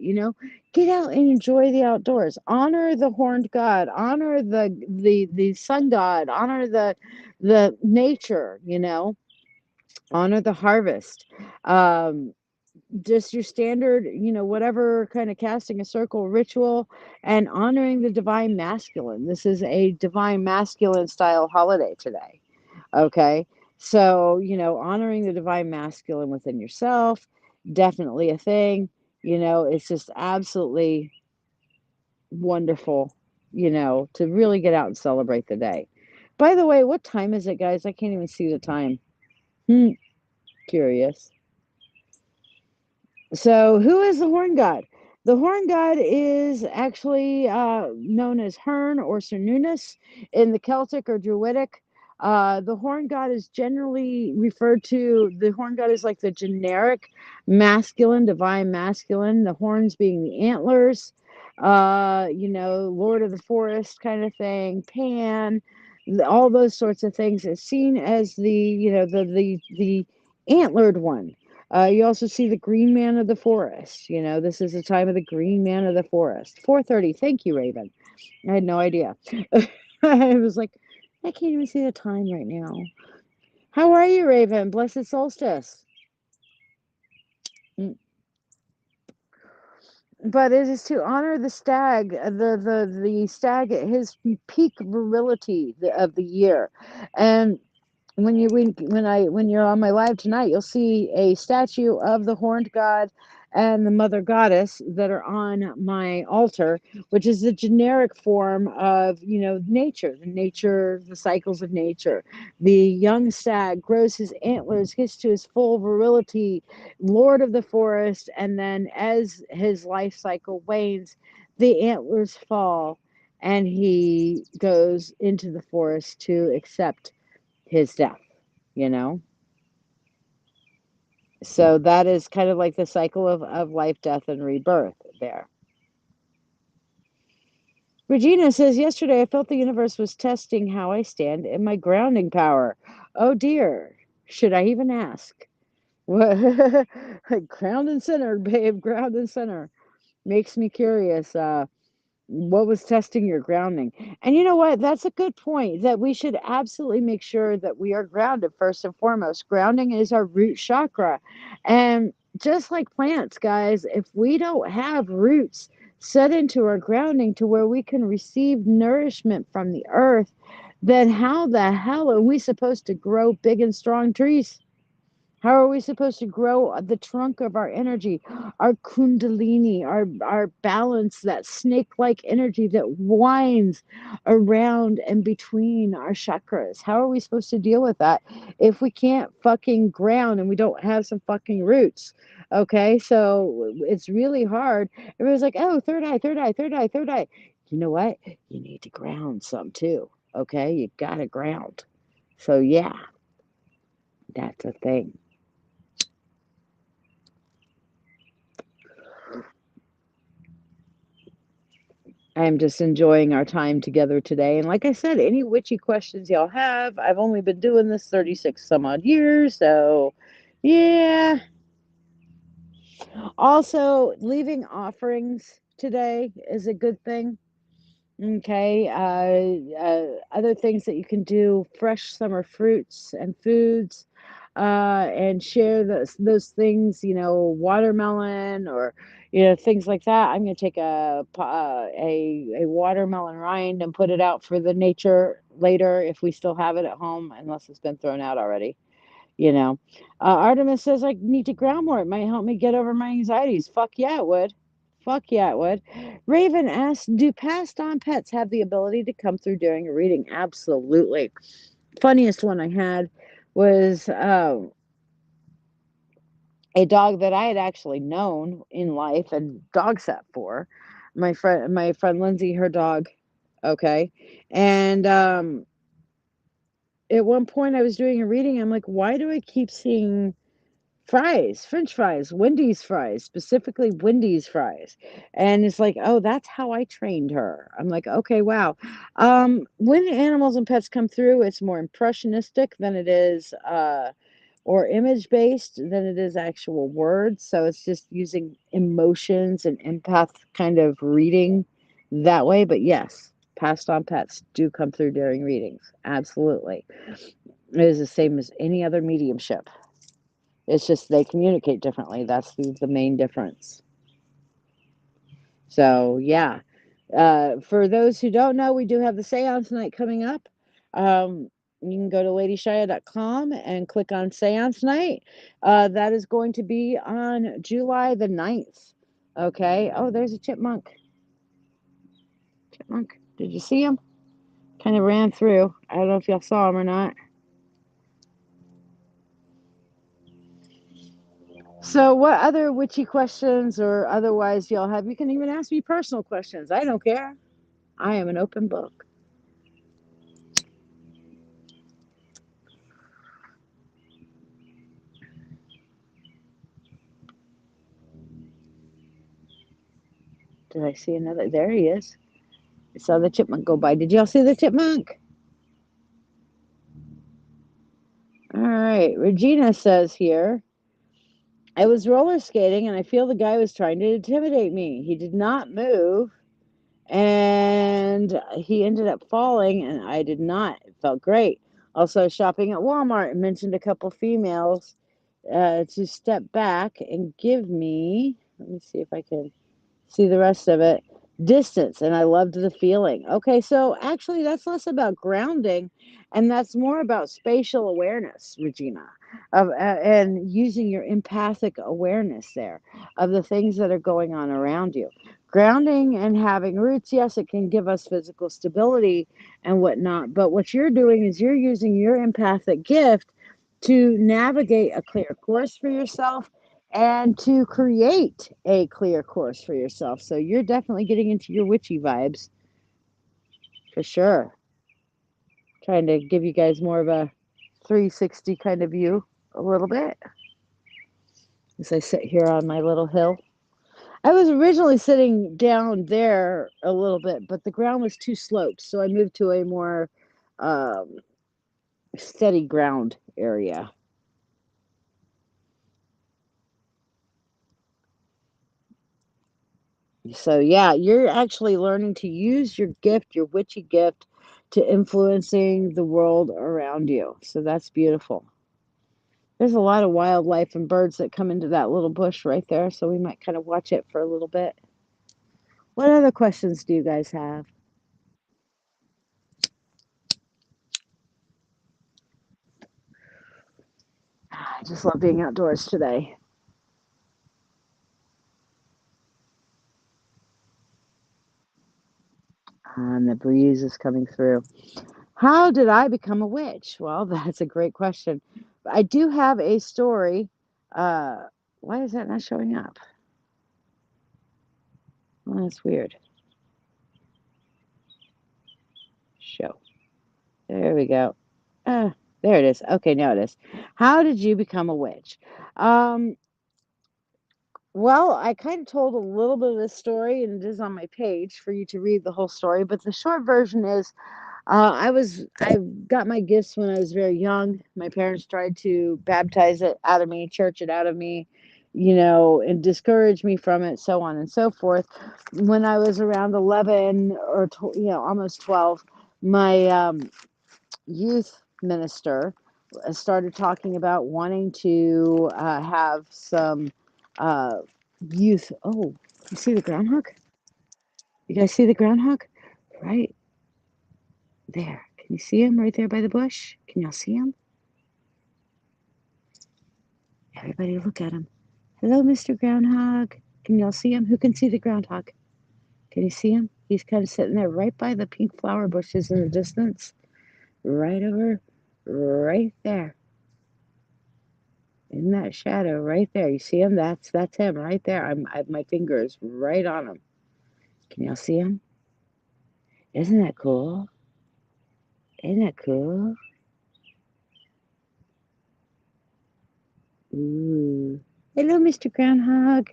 Get out and enjoy the outdoors. Honor the horned god. Honor the sun god. Honor the nature. Honor the harvest. Um, just your standard, whatever kind of casting a circle ritual and honoring the divine masculine. This is a divine masculine style holiday today. Okay. So, honoring the divine masculine within yourself, definitely a thing. It's just absolutely wonderful, to really get out and celebrate the day. By the way, what time is it, guys? I can't even see the time. Hmm, curious. So, who is the horn god? The horn god is actually known as Hern or Cernunnos in the Celtic or Druidic. The horn god is generally referred to, the horn god is like the generic masculine, divine masculine, the horns being the antlers, Lord of the Forest kind of thing, Pan, all those sorts of things. It's seen as the antlered one. You also see the Green Man of the Forest. This is the time of the Green Man of the Forest. 4:30. Thank you, Raven. I had no idea. I was like, I can't even see the time right now. How are you, Raven? Blessed solstice. Mm. But it is to honor the stag, the stag at his peak virility of the year, and when you're on my live tonight, you'll see a statue of the horned god and the mother goddess that are on my altar, which is the generic form of nature, the cycles of nature. The young stag grows his antlers, gets to his full virility, lord of the forest, and then as his life cycle wanes, the antlers fall and he goes into the forest to accept his death, you know? So that is kind of like the cycle of life, death, and rebirth there. Regina says, yesterday I felt the universe was testing how I stand in my grounding power. Oh dear. Should I even ask? What? Ground and center, babe, ground and center. Makes me curious. What was testing your grounding? And you know what? That's a good point that we should absolutely make sure that we are grounded first and foremost. Grounding is our root chakra. And just like plants, guys, if we don't have roots set into our grounding to where we can receive nourishment from the earth, then how the hell are we supposed to grow big and strong trees? How are we supposed to grow the trunk of our energy, our kundalini, our balance, that snake-like energy that winds around and between our chakras? How are we supposed to deal with that if we can't fucking ground and we don't have some fucking roots? Okay, so it's really hard. Everybody's like, oh, third eye, third eye, third eye, third eye. You know what? You need to ground some too. Okay, you gotta ground. So yeah, that's a thing. I'm just enjoying our time together today. And like I said, any witchy questions y'all have, I've only been doing this 36 some odd years. So, yeah. Also, leaving offerings today is a good thing. Okay. Other things that you can do, fresh summer fruits and foods, and share those things, watermelon or, things like that. I'm going to take a watermelon rind and put it out for the nature later if we still have it at home, unless it's been thrown out already. you know. Artemis says I need to ground more. It might help me get over my anxieties. Fuck yeah, it would. Fuck yeah, it would. Raven asks, do passed on pets have the ability to come through during a reading? Absolutely. Funniest one I had was a dog that I had actually known in life and dog sat for. My friend Lindsay, her dog, okay. And at one point I was doing a reading, I'm like, why do I keep seeing fries, French fries, Wendy's fries, specifically Wendy's fries? And it's like, oh, that's how I trained her. I'm like, okay, wow. When animals and pets come through, it's more impressionistic than it is or image based than it is actual words. So it's just using emotions and empath kind of reading that way. But yes, passed on pets do come through during readings. Absolutely. It is the same as any other mediumship. It's just they communicate differently. That's the main difference. So, yeah. For those who don't know, we do have the seance night coming up. Um, you can go to ladyshia.com and click on seance night. That is going to be on July the 9th. Okay. Oh, there's a chipmunk. Chipmunk. Did you see him? Kind of ran through. I don't know if y'all saw him or not. So, what other witchy questions or otherwise y'all have? You can even ask me personal questions. I don't care. I am an open book. Did I see another? There he is. I saw the chipmunk go by. Did y'all see the chipmunk? All right. Regina says here, I was roller skating and I feel the guy was trying to intimidate me. He did not move and he ended up falling and I did not. It felt great. Also, shopping at Walmart and mentioned a couple females to step back and give me, let me see if I can see the rest of it, distance. And I loved the feeling. Okay, so actually that's less about grounding and that's more about spatial awareness, Regina, of and using your empathic awareness there of the things that are going on around you. Grounding and having roots, yes, it can give us physical stability and whatnot, but what you're doing is you're using your empathic gift to navigate a clear course for yourself and to create a clear course for yourself. So you're definitely getting into your witchy vibes for sure. Trying to give you guys more of a 360 kind of view a little bit as I sit here on my little hill. I was originally sitting down there a little bit, but the ground was too sloped, so I moved to a more um, steady ground area. So yeah, you're actually learning to use your gift, your witchy gift, to influencing the world around you. So that's beautiful. There's a lot of wildlife and birds that come into that little bush right there, so we might kind of watch it for a little bit. What other questions do you guys have? I just love being outdoors today. And the breeze is coming through. How did I become a witch? Well, that's a great question. I do have a story. Uh, why is that not showing up? Well, that's weird. Show. There we go. There it is. Okay, now it is. How did you become a witch? Um, well, I kind of told a little bit of this story, and it is on my page for you to read the whole story. But the short version is, I got my gifts when I was very young. My parents tried to baptize it out of me, church it out of me, and discourage me from it, so on and so forth. When I was around 11 or almost 12, my youth minister started talking about wanting to have some uh, youth. Oh, you see the groundhog? You guys see the groundhog? Right there. Can you see him right there by the bush? Can y'all see him? Everybody look at him. Hello, Mr. Groundhog. Can y'all see him? Who can see the groundhog? Can you see him? He's kind of sitting there right by the pink flower bushes in the distance. Right over, right there. In that shadow right there. You see him? That's him right there. My finger is right on him. Can y'all see him? Isn't that cool? Isn't that cool? Ooh. Hello, Mr. Groundhog.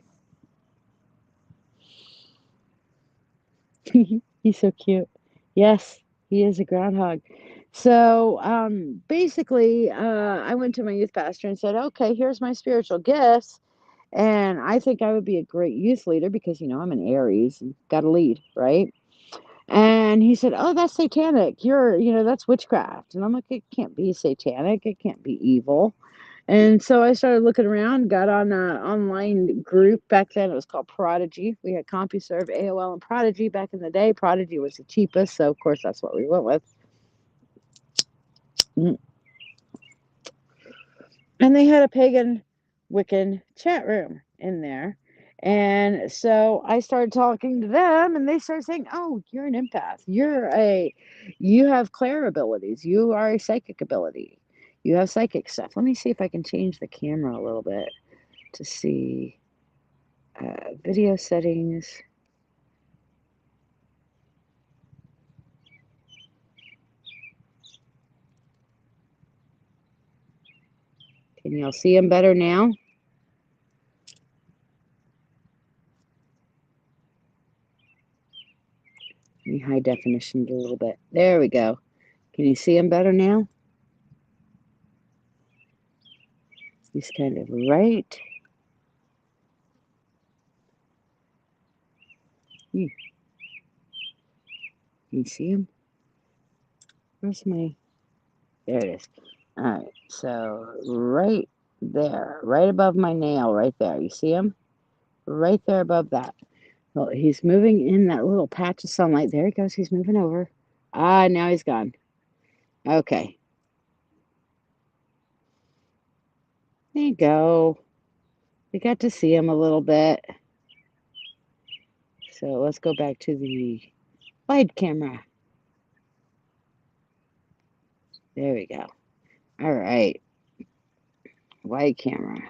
He's so cute. Yes, he is a groundhog. So basically, I went to my youth pastor and said, okay, here's my spiritual gifts. And I think I would be a great youth leader because, I'm an Aries and got to lead, right? And he said, oh, that's satanic. That's witchcraft. And I'm like, it can't be satanic. It can't be evil. And so I started looking around, got on an online group. Back then it was called Prodigy. We had CompuServe, AOL, and Prodigy back in the day. Prodigy was the cheapest, so of course that's what we went with. Mm. And they had a pagan Wiccan chat room in there. And so I started talking to them and they started saying, oh, you're an empath. You have clair abilities. You are a psychic ability. You have psychic stuff. Let me see if I can change the camera a little bit to see video settings. Can y'all see them better now? Let me high definition it a little bit. There we go. Can you see him better now? He's kind of right. Can you see him? Where's my... There it is. All right. So right there, right above my nail, right there. You see him? Right there above that. Well, he's moving in that little patch of sunlight. There he goes. He's moving over. Ah, now he's gone. Okay. There you go. We got to see him a little bit. So let's go back to the wide camera. There we go. All right. Wide camera.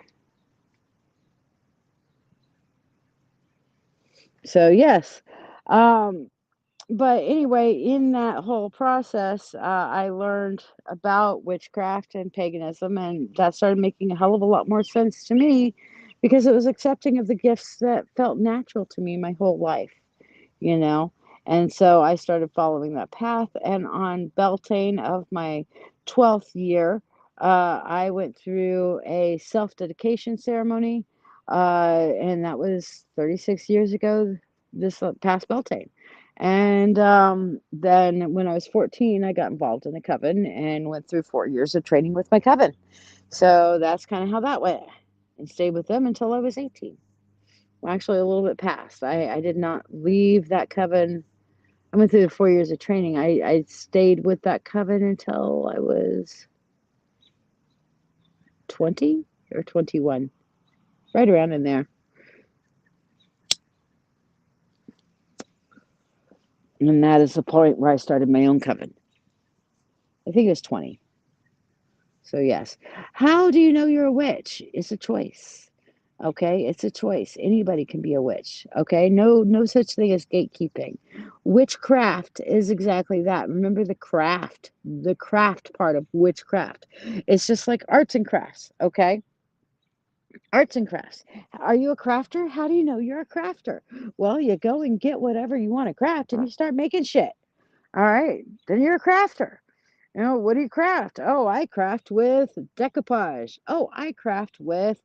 So yes. Um, but anyway, in that whole process, I learned about witchcraft and paganism, and that started making a hell of a lot more sense to me because it was accepting of the gifts that felt natural to me my whole life. you know. And so I started following that path. And on Beltane of my 12th year, I went through a self dedication ceremony. And that was 36 years ago, this past Beltane. And then when I was 14, I got involved in a coven and went through 4 years of training with my coven. So that's kind of how that went. And stayed with them until I was 18. Well, actually, a little bit past. I did not leave that coven. I went through the 4 years of training. I stayed with that coven until I was 20 or 21, right around in there. And that is the point where I started my own coven. I think it was 20. So, yes. How do you know you're a witch? It's a choice. Okay, it's a choice. Anybody can be a witch. Okay, no such thing as gatekeeping. Witchcraft is exactly that. Remember the craft part of witchcraft. It's just like arts and crafts. Okay, arts and crafts. Are you a crafter? How do you know you're a crafter? Well, you go and get whatever you want to craft, and you start making shit. All right, then you're a crafter. What do you craft? Oh, I craft with decoupage. Oh, I craft with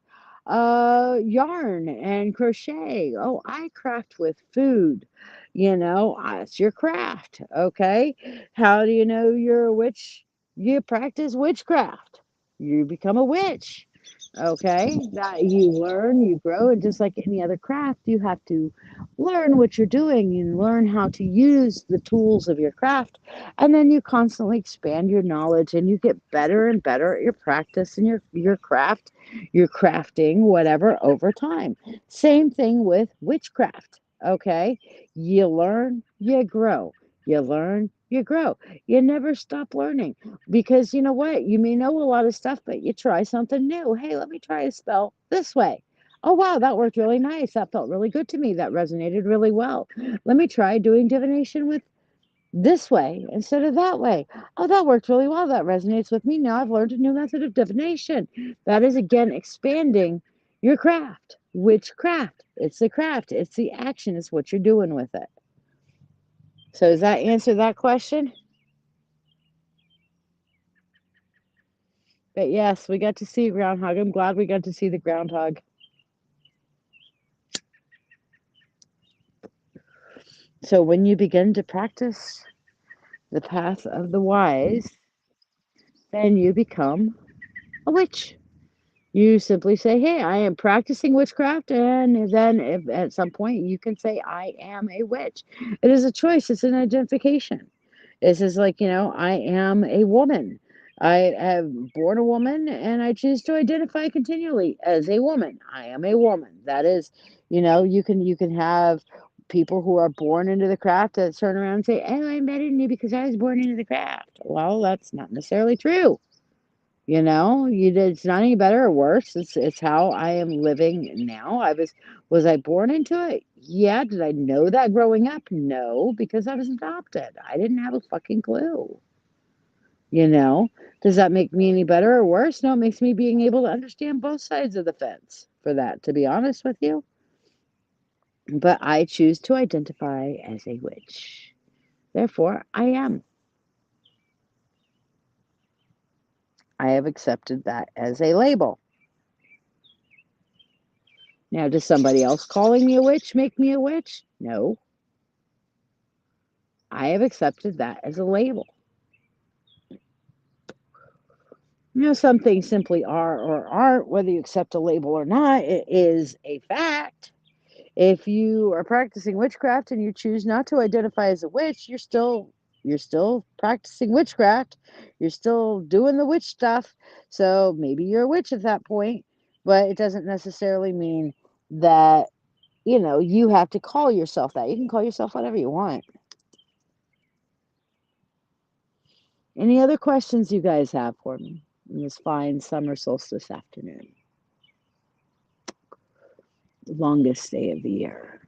yarn and crochet. Oh, I craft with food. It's your craft. Okay. How do you know you're a witch? You practice witchcraft. You become a witch. Okay, that you learn, you grow, and just like any other craft, you have to learn what you're doing and learn how to use the tools of your craft, and then you constantly expand your knowledge and you get better and better at your practice and your craft, your crafting, whatever, over time. Same thing with witchcraft. Okay, you learn, you grow. You learn, you grow. You never stop learning. Because you know what? You may know a lot of stuff, but you try something new. Hey, let me try a spell this way. Oh, wow, that worked really nice. That felt really good to me. That resonated really well. Let me try doing divination with this way instead of that way. Oh, that worked really well. That resonates with me. Now I've learned a new method of divination. That is, again, expanding your craft. Which craft? It's the craft, it's the action, it's what you're doing with it. So, does that answer that question? But yes, we got to see groundhog. I'm glad we got to see the groundhog. So when you begin to practice the path of the wise, then you become a witch. You simply say, "Hey, I am practicing witchcraft," and then if at some point you can say, "I am a witch." It is a choice. It's an identification. This is like, I am a woman. I have born a woman and I choose to identify continually as a woman. I am a woman. That is, you can have people who are born into the craft that turn around and say, "Oh, I'm better than you because I was born into the craft." Well, that's not necessarily true. It's not any better or worse. It's how I am living now. Was I born into it? Yeah. Did I know that growing up? No, because I was adopted. I didn't have a fucking clue. You know, does that make me any better or worse? No, it makes me being able to understand both sides of the fence for that, to be honest with you. But I choose to identify as a witch. Therefore, I am. I have accepted that as a label. Now, does somebody else calling me a witch make me a witch? No. I have accepted that as a label. Some things simply are or aren't, whether you accept a label or not. It is a fact. If you are practicing witchcraft and you choose not to identify as a witch, you're still practicing witchcraft. You're still doing the witch stuff. So maybe you're a witch at that point, but it doesn't necessarily mean that, you have to call yourself that. You can call yourself whatever you want. Any other questions you guys have for me in this fine summer solstice afternoon? Longest day of the year.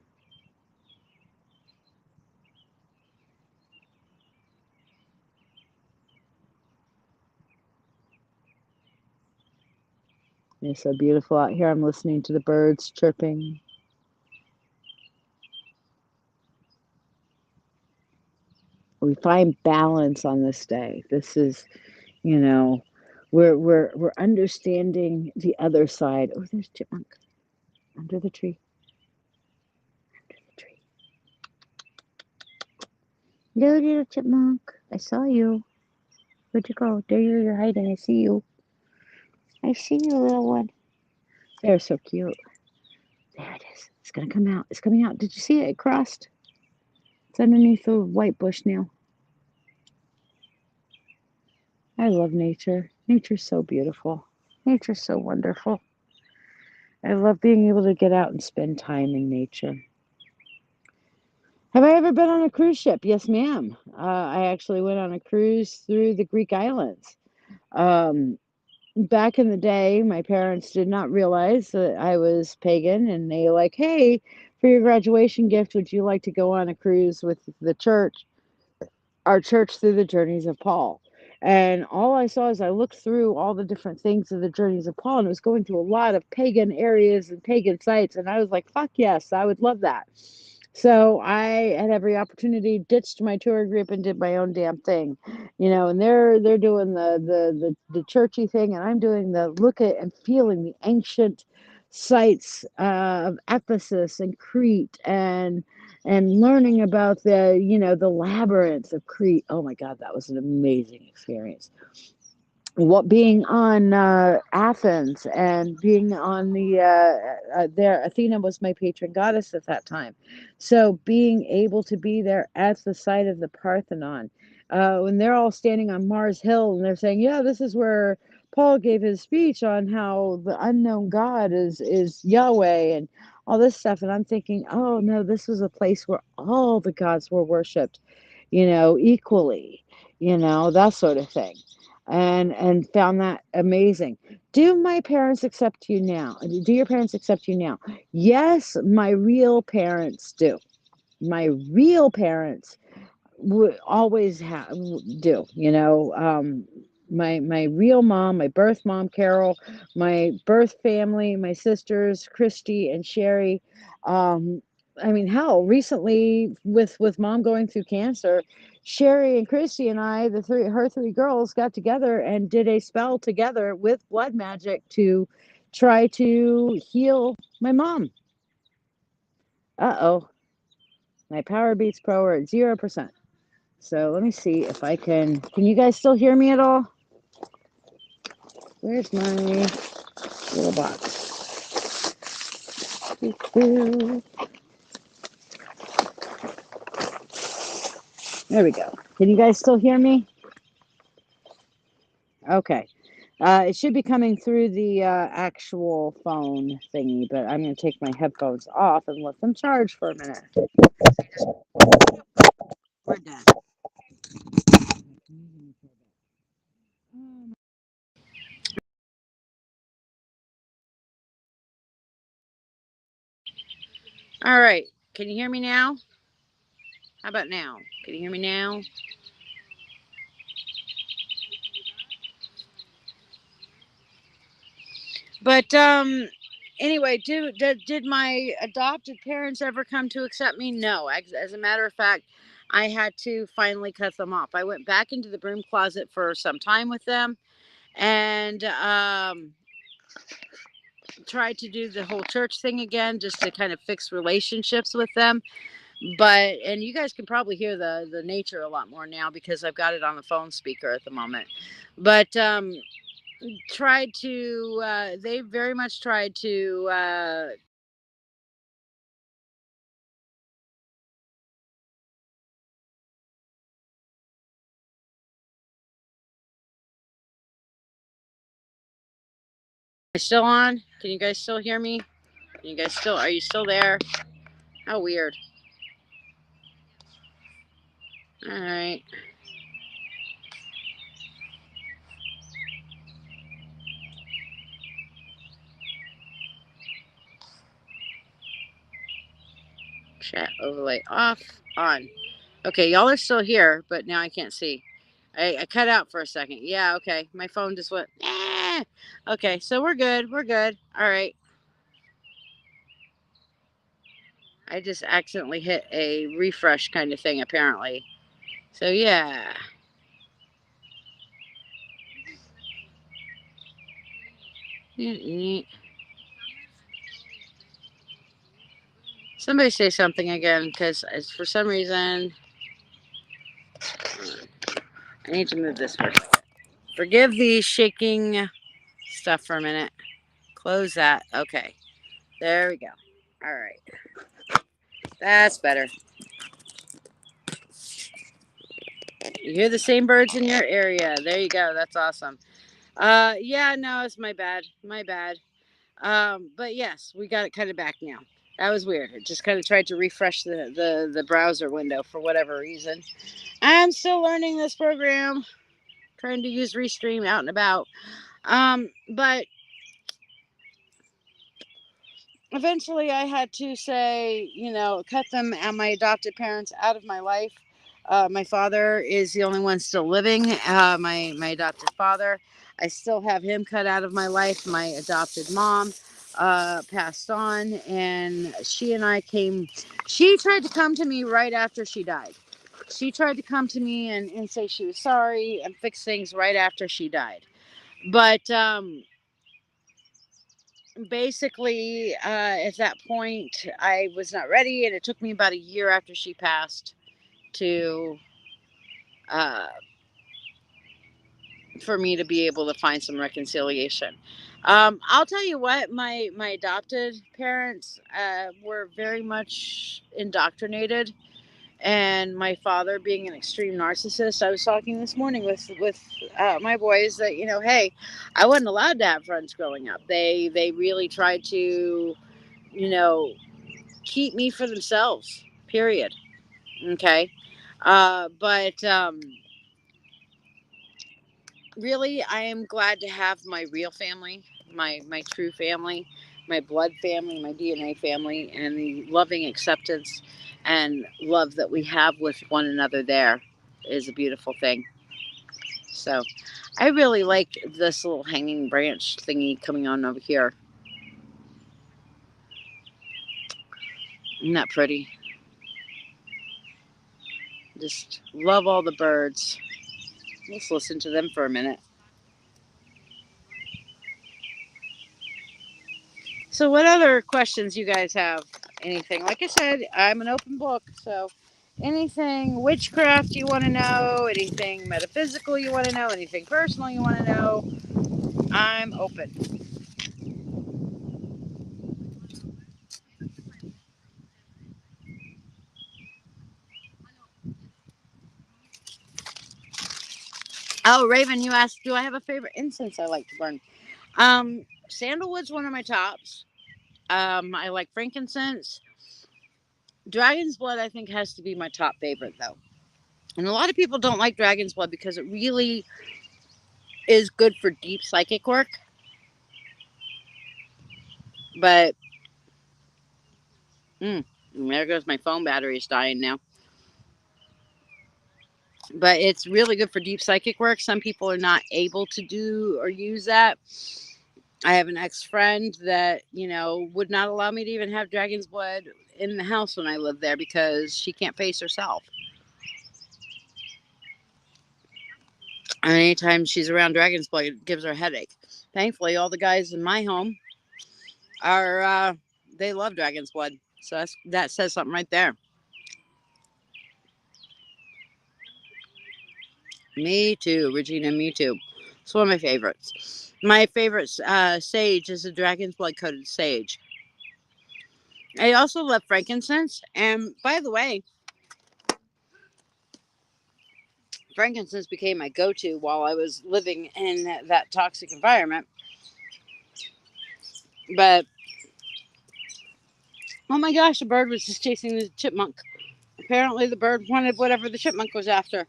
It's so beautiful out here. I'm listening to the birds chirping. We find balance on this day. This is, you know, we're understanding the other side. Oh, there's chipmunk under the tree. Under the tree. Hello, little chipmunk. I saw you. Where'd you go? There you're hiding. I see you. I see you, little one. They're so cute. There it is. It's gonna come out. It's coming out. Did you see it? It crossed. It's underneath the white bush now. I love nature. Nature's so beautiful. Nature's so wonderful. I love being able to get out and spend time in nature. Have I ever been on a cruise ship? Yes, ma'am. I actually went on a cruise through the Greek islands. Um, Back in the day, my parents did not realize that I was pagan, and they were like, "Hey, for your graduation gift, would you like to go on a cruise with the church, our church through the journeys of Paul?" And all I saw as I looked through all the different things of the journeys of Paul, and it was going to a lot of pagan areas and pagan sites, and I was like, "Fuck yes, I would love that." So I had every opportunity, ditched my tour group and did my own damn thing, and they're doing the churchy thing, and I'm doing the look at and feeling the ancient sites of Ephesus and Crete and learning about the labyrinth of Crete. Oh my God, that was an amazing experience. what being on Athens and being on the there, Athena was my patron goddess at that time, so being able to be there at the site of the Parthenon, when they're all standing on Mars Hill and they're saying, yeah, this is where Paul gave his speech on how the unknown God is Yahweh and all this stuff, and I'm thinking, oh no, this was a place where all the gods were worshipped, equally, that sort of thing, and found that amazing. Do my parents accept you now? Do your parents accept you now? Yes, my real parents do. My real parents would always have do, my real mom, my birth mom, Carol, my birth family, my sisters, Christy and Sherry. Um, I mean, hell, recently with mom going through cancer, Sherry and Christy and I, her three girls, got together and did a spell together with blood magic to try to heal my mom. Uh-oh, my Power Beats Pro are at 0%. So let me see if I can you guys still hear me at all? Where's my little box? There we go. Can you guys still hear me? Okay. It should be coming through the actual phone thingy, but I'm going to take my headphones off and let them charge for a minute. We're done. All right. Can you hear me now? How about now? Can you hear me now? But anyway, did my adopted parents ever come to accept me? No. As a matter of fact, I had to finally cut them off. I went back into the broom closet for some time with them and tried to do the whole church thing again just to kind of fix relationships with them. But and you guys can probably hear the nature a lot more now because I've got it on the phone speaker at the moment. But tried to they very much tried to still on? Can you guys still hear me? Can you guys still are you still there? How weird. All right. Chat overlay off on. Okay, y'all are still here, but now I can't see. I cut out for a second. Yeah, okay. My phone just went. Okay, so we're good. We're good. All right. I just accidentally hit a refresh kind of thing, apparently. So yeah. Somebody say something again, because for some reason I need to move this for a second. Forgive the shaking stuff for a minute. Close that. Okay. There we go. All right. That's better. You hear the same birds in your area. There you go. That's awesome. Yeah, no, it's my bad. My bad. But yes, we got it kind of back now. That was weird. It just kind of tried to refresh the browser window for whatever reason. I'm still learning this program, trying to use Restream out and about. But eventually I had to say, cut them and my adopted parents out of my life. My father is the only one still living. My adopted father, I still have him cut out of my life. My adopted mom passed on, and she and I came. She tried to come to me right after she died. She tried to come to me and say she was sorry and fix things right after she died. But basically, at that point, I was not ready, and it took me about a year after she passed to uh, for me to be able to find some reconciliation. I'll tell you what, my adopted parents were very much indoctrinated, and my father being an extreme narcissist. I was talking this morning with my boys that, hey, I wasn't allowed to have friends growing up. They really tried to, you know keep me for themselves. Period. Okay. But really, I am glad to have my real family, my true family, my blood family, my DNA family, and the loving acceptance and love that we have with one another. There is a beautiful thing. So, I really like this little hanging branch thingy coming on over here. Isn't that pretty? Just love all the birds. Let's listen to them for a minute. So, what other questions you guys have? Anything? Like I said, I'm an open book. So, anything witchcraft you want to know, anything metaphysical you want to know, anything personal you want to know, I'm open. Oh, Raven, you asked, do I have a favorite incense I like to burn? Sandalwood's one of my tops. I like frankincense. Dragon's blood, I think, has to be my top favorite, though. And a lot of people don't like dragon's blood because it really is good for deep psychic work. But there goes my phone battery's dying now. But it's really good for deep psychic work. Some people are not able to do or use that. I have an ex friend that, would not allow me to even have dragon's blood in the house when I lived there because she can't face herself. And anytime she's around dragon's blood, it gives her a headache. Thankfully, all the guys in my home they love dragon's blood. So that says something right there. Me too, Regina, me too. It's one of my favorites. My favorite sage is the dragon's blood coated sage. I also love frankincense. And by the way, frankincense became my go to while I was living in that toxic environment. But, oh my gosh, the bird was just chasing the chipmunk. Apparently, the bird wanted whatever the chipmunk was after.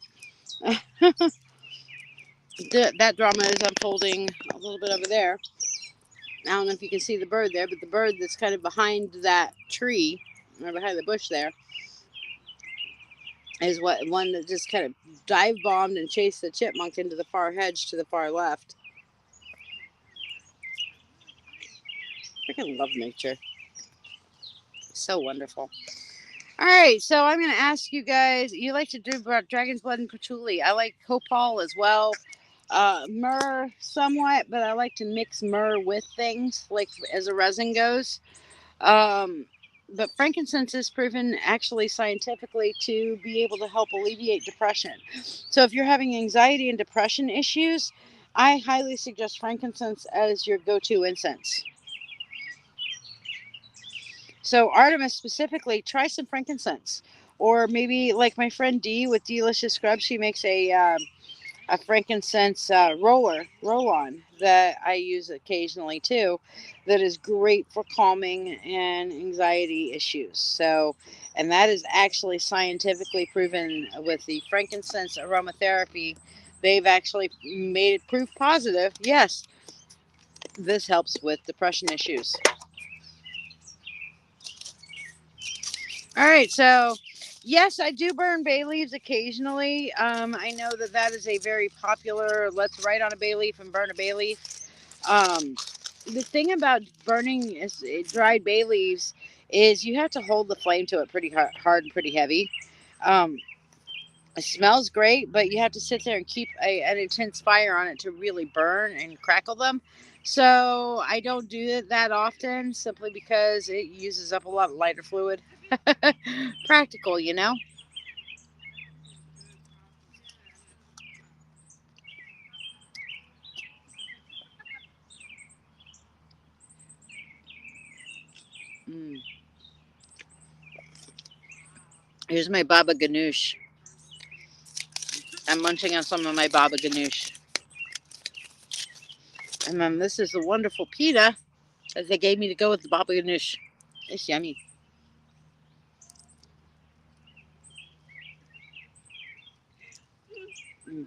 That drama is unfolding a little bit over there. I don't know if you can see the bird there, but the bird that's kind of behind that tree, or behind the bush there, is what one that just kind of dive bombed and chased the chipmunk into the far hedge to the far left. Freaking love nature. So wonderful. All right, so I'm going to ask you guys. You like to do dragon's blood and patchouli. I like copal as well. Myrrh somewhat, but I like to mix myrrh with things, like as a resin goes. Um, but frankincense is proven actually scientifically to be able to help alleviate depression. So if you're having anxiety and depression issues, I highly suggest frankincense as your go-to incense. So Artemis specifically, try some frankincense, or maybe like my friend Dee with Delicious Scrub, she makes a frankincense roll on that I use occasionally too. That is great for calming and anxiety issues. So, and that is actually scientifically proven with the frankincense aromatherapy. They've actually made it proof positive. Yes, this helps with depression issues. All right, so yes, I do burn bay leaves occasionally. I know that is a very popular. Let's write on a bay leaf and burn a bay leaf. Um, the thing about burning dried bay leaves is you have to hold the flame to it pretty hard and pretty heavy. Um, it smells great, but you have to sit there and keep an intense fire on it to really burn and crackle them. So I don't do it that often simply because it uses up a lot of lighter fluid. Practical, you know? Here's my baba ganoush. I'm munching on some of my baba ganoush. And then this is the wonderful pita that they gave me to go with the baba ganoush. It's yummy. Mm.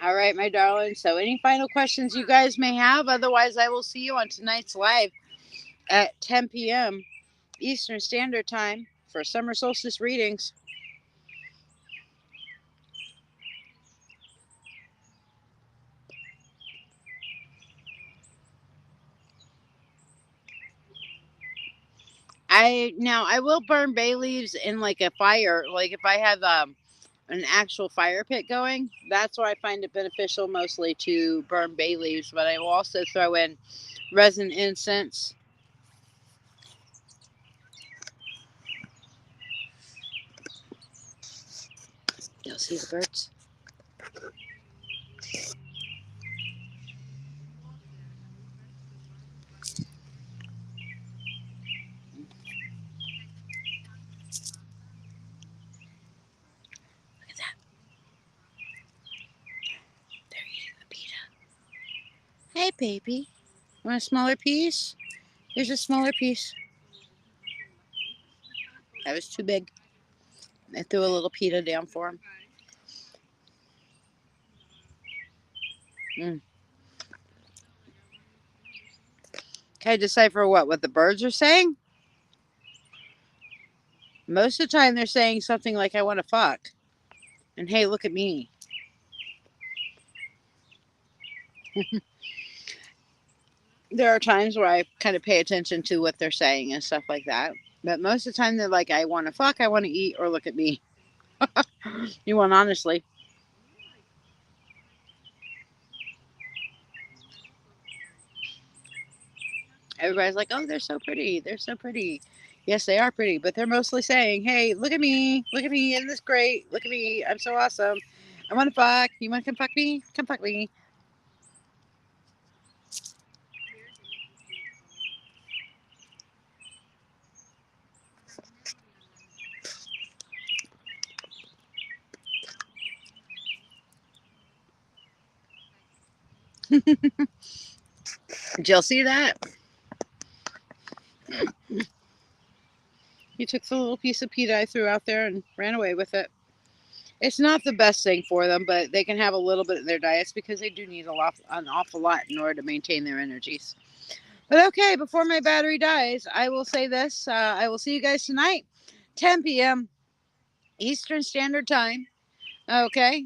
All right, my darling. So, any final questions you guys may have? Otherwise, I will see you on tonight's live at 10 p.m. Eastern Standard Time for summer solstice readings. I will burn bay leaves in like a fire. Like if I have an actual fire pit going, that's where I find it beneficial mostly to burn bay leaves. But I will also throw in resin incense. You'll see the birds. Look at that. They're eating the pita. Hey, baby. Want a smaller piece? Here's a smaller piece. That was too big. I threw a little pita down for him. Mm. Can I decipher what the birds are saying? Most of the time, they're saying something like, I want to fuck. And hey, look at me. There are times where I kind of pay attention to what they're saying and stuff like that. But most of the time, they're like, I want to fuck, I want to eat, or look at me. You want honestly. Everybody's like, oh, they're so pretty. They're so pretty. Yes, they are pretty, but they're mostly saying, hey, look at me. Look at me. Isn't this great? Look at me. I'm so awesome. I want to fuck. You want to come fuck me? Come fuck me. Did y'all see that? He took the little piece of pita I threw out there and ran away with it. It's not the best thing for them, but they can have a little bit in their diets because they do need an awful lot in order to maintain their energies. But okay, before my battery dies, I will say this. I will see you guys tonight, 10 p.m. Eastern Standard Time. Okay,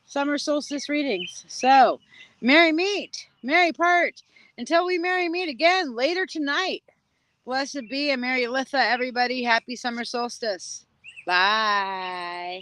summer solstice readings. So, merry meet, merry part. Until we merry meet again later tonight. Blessed be and merry Litha, everybody. Happy summer solstice. Bye.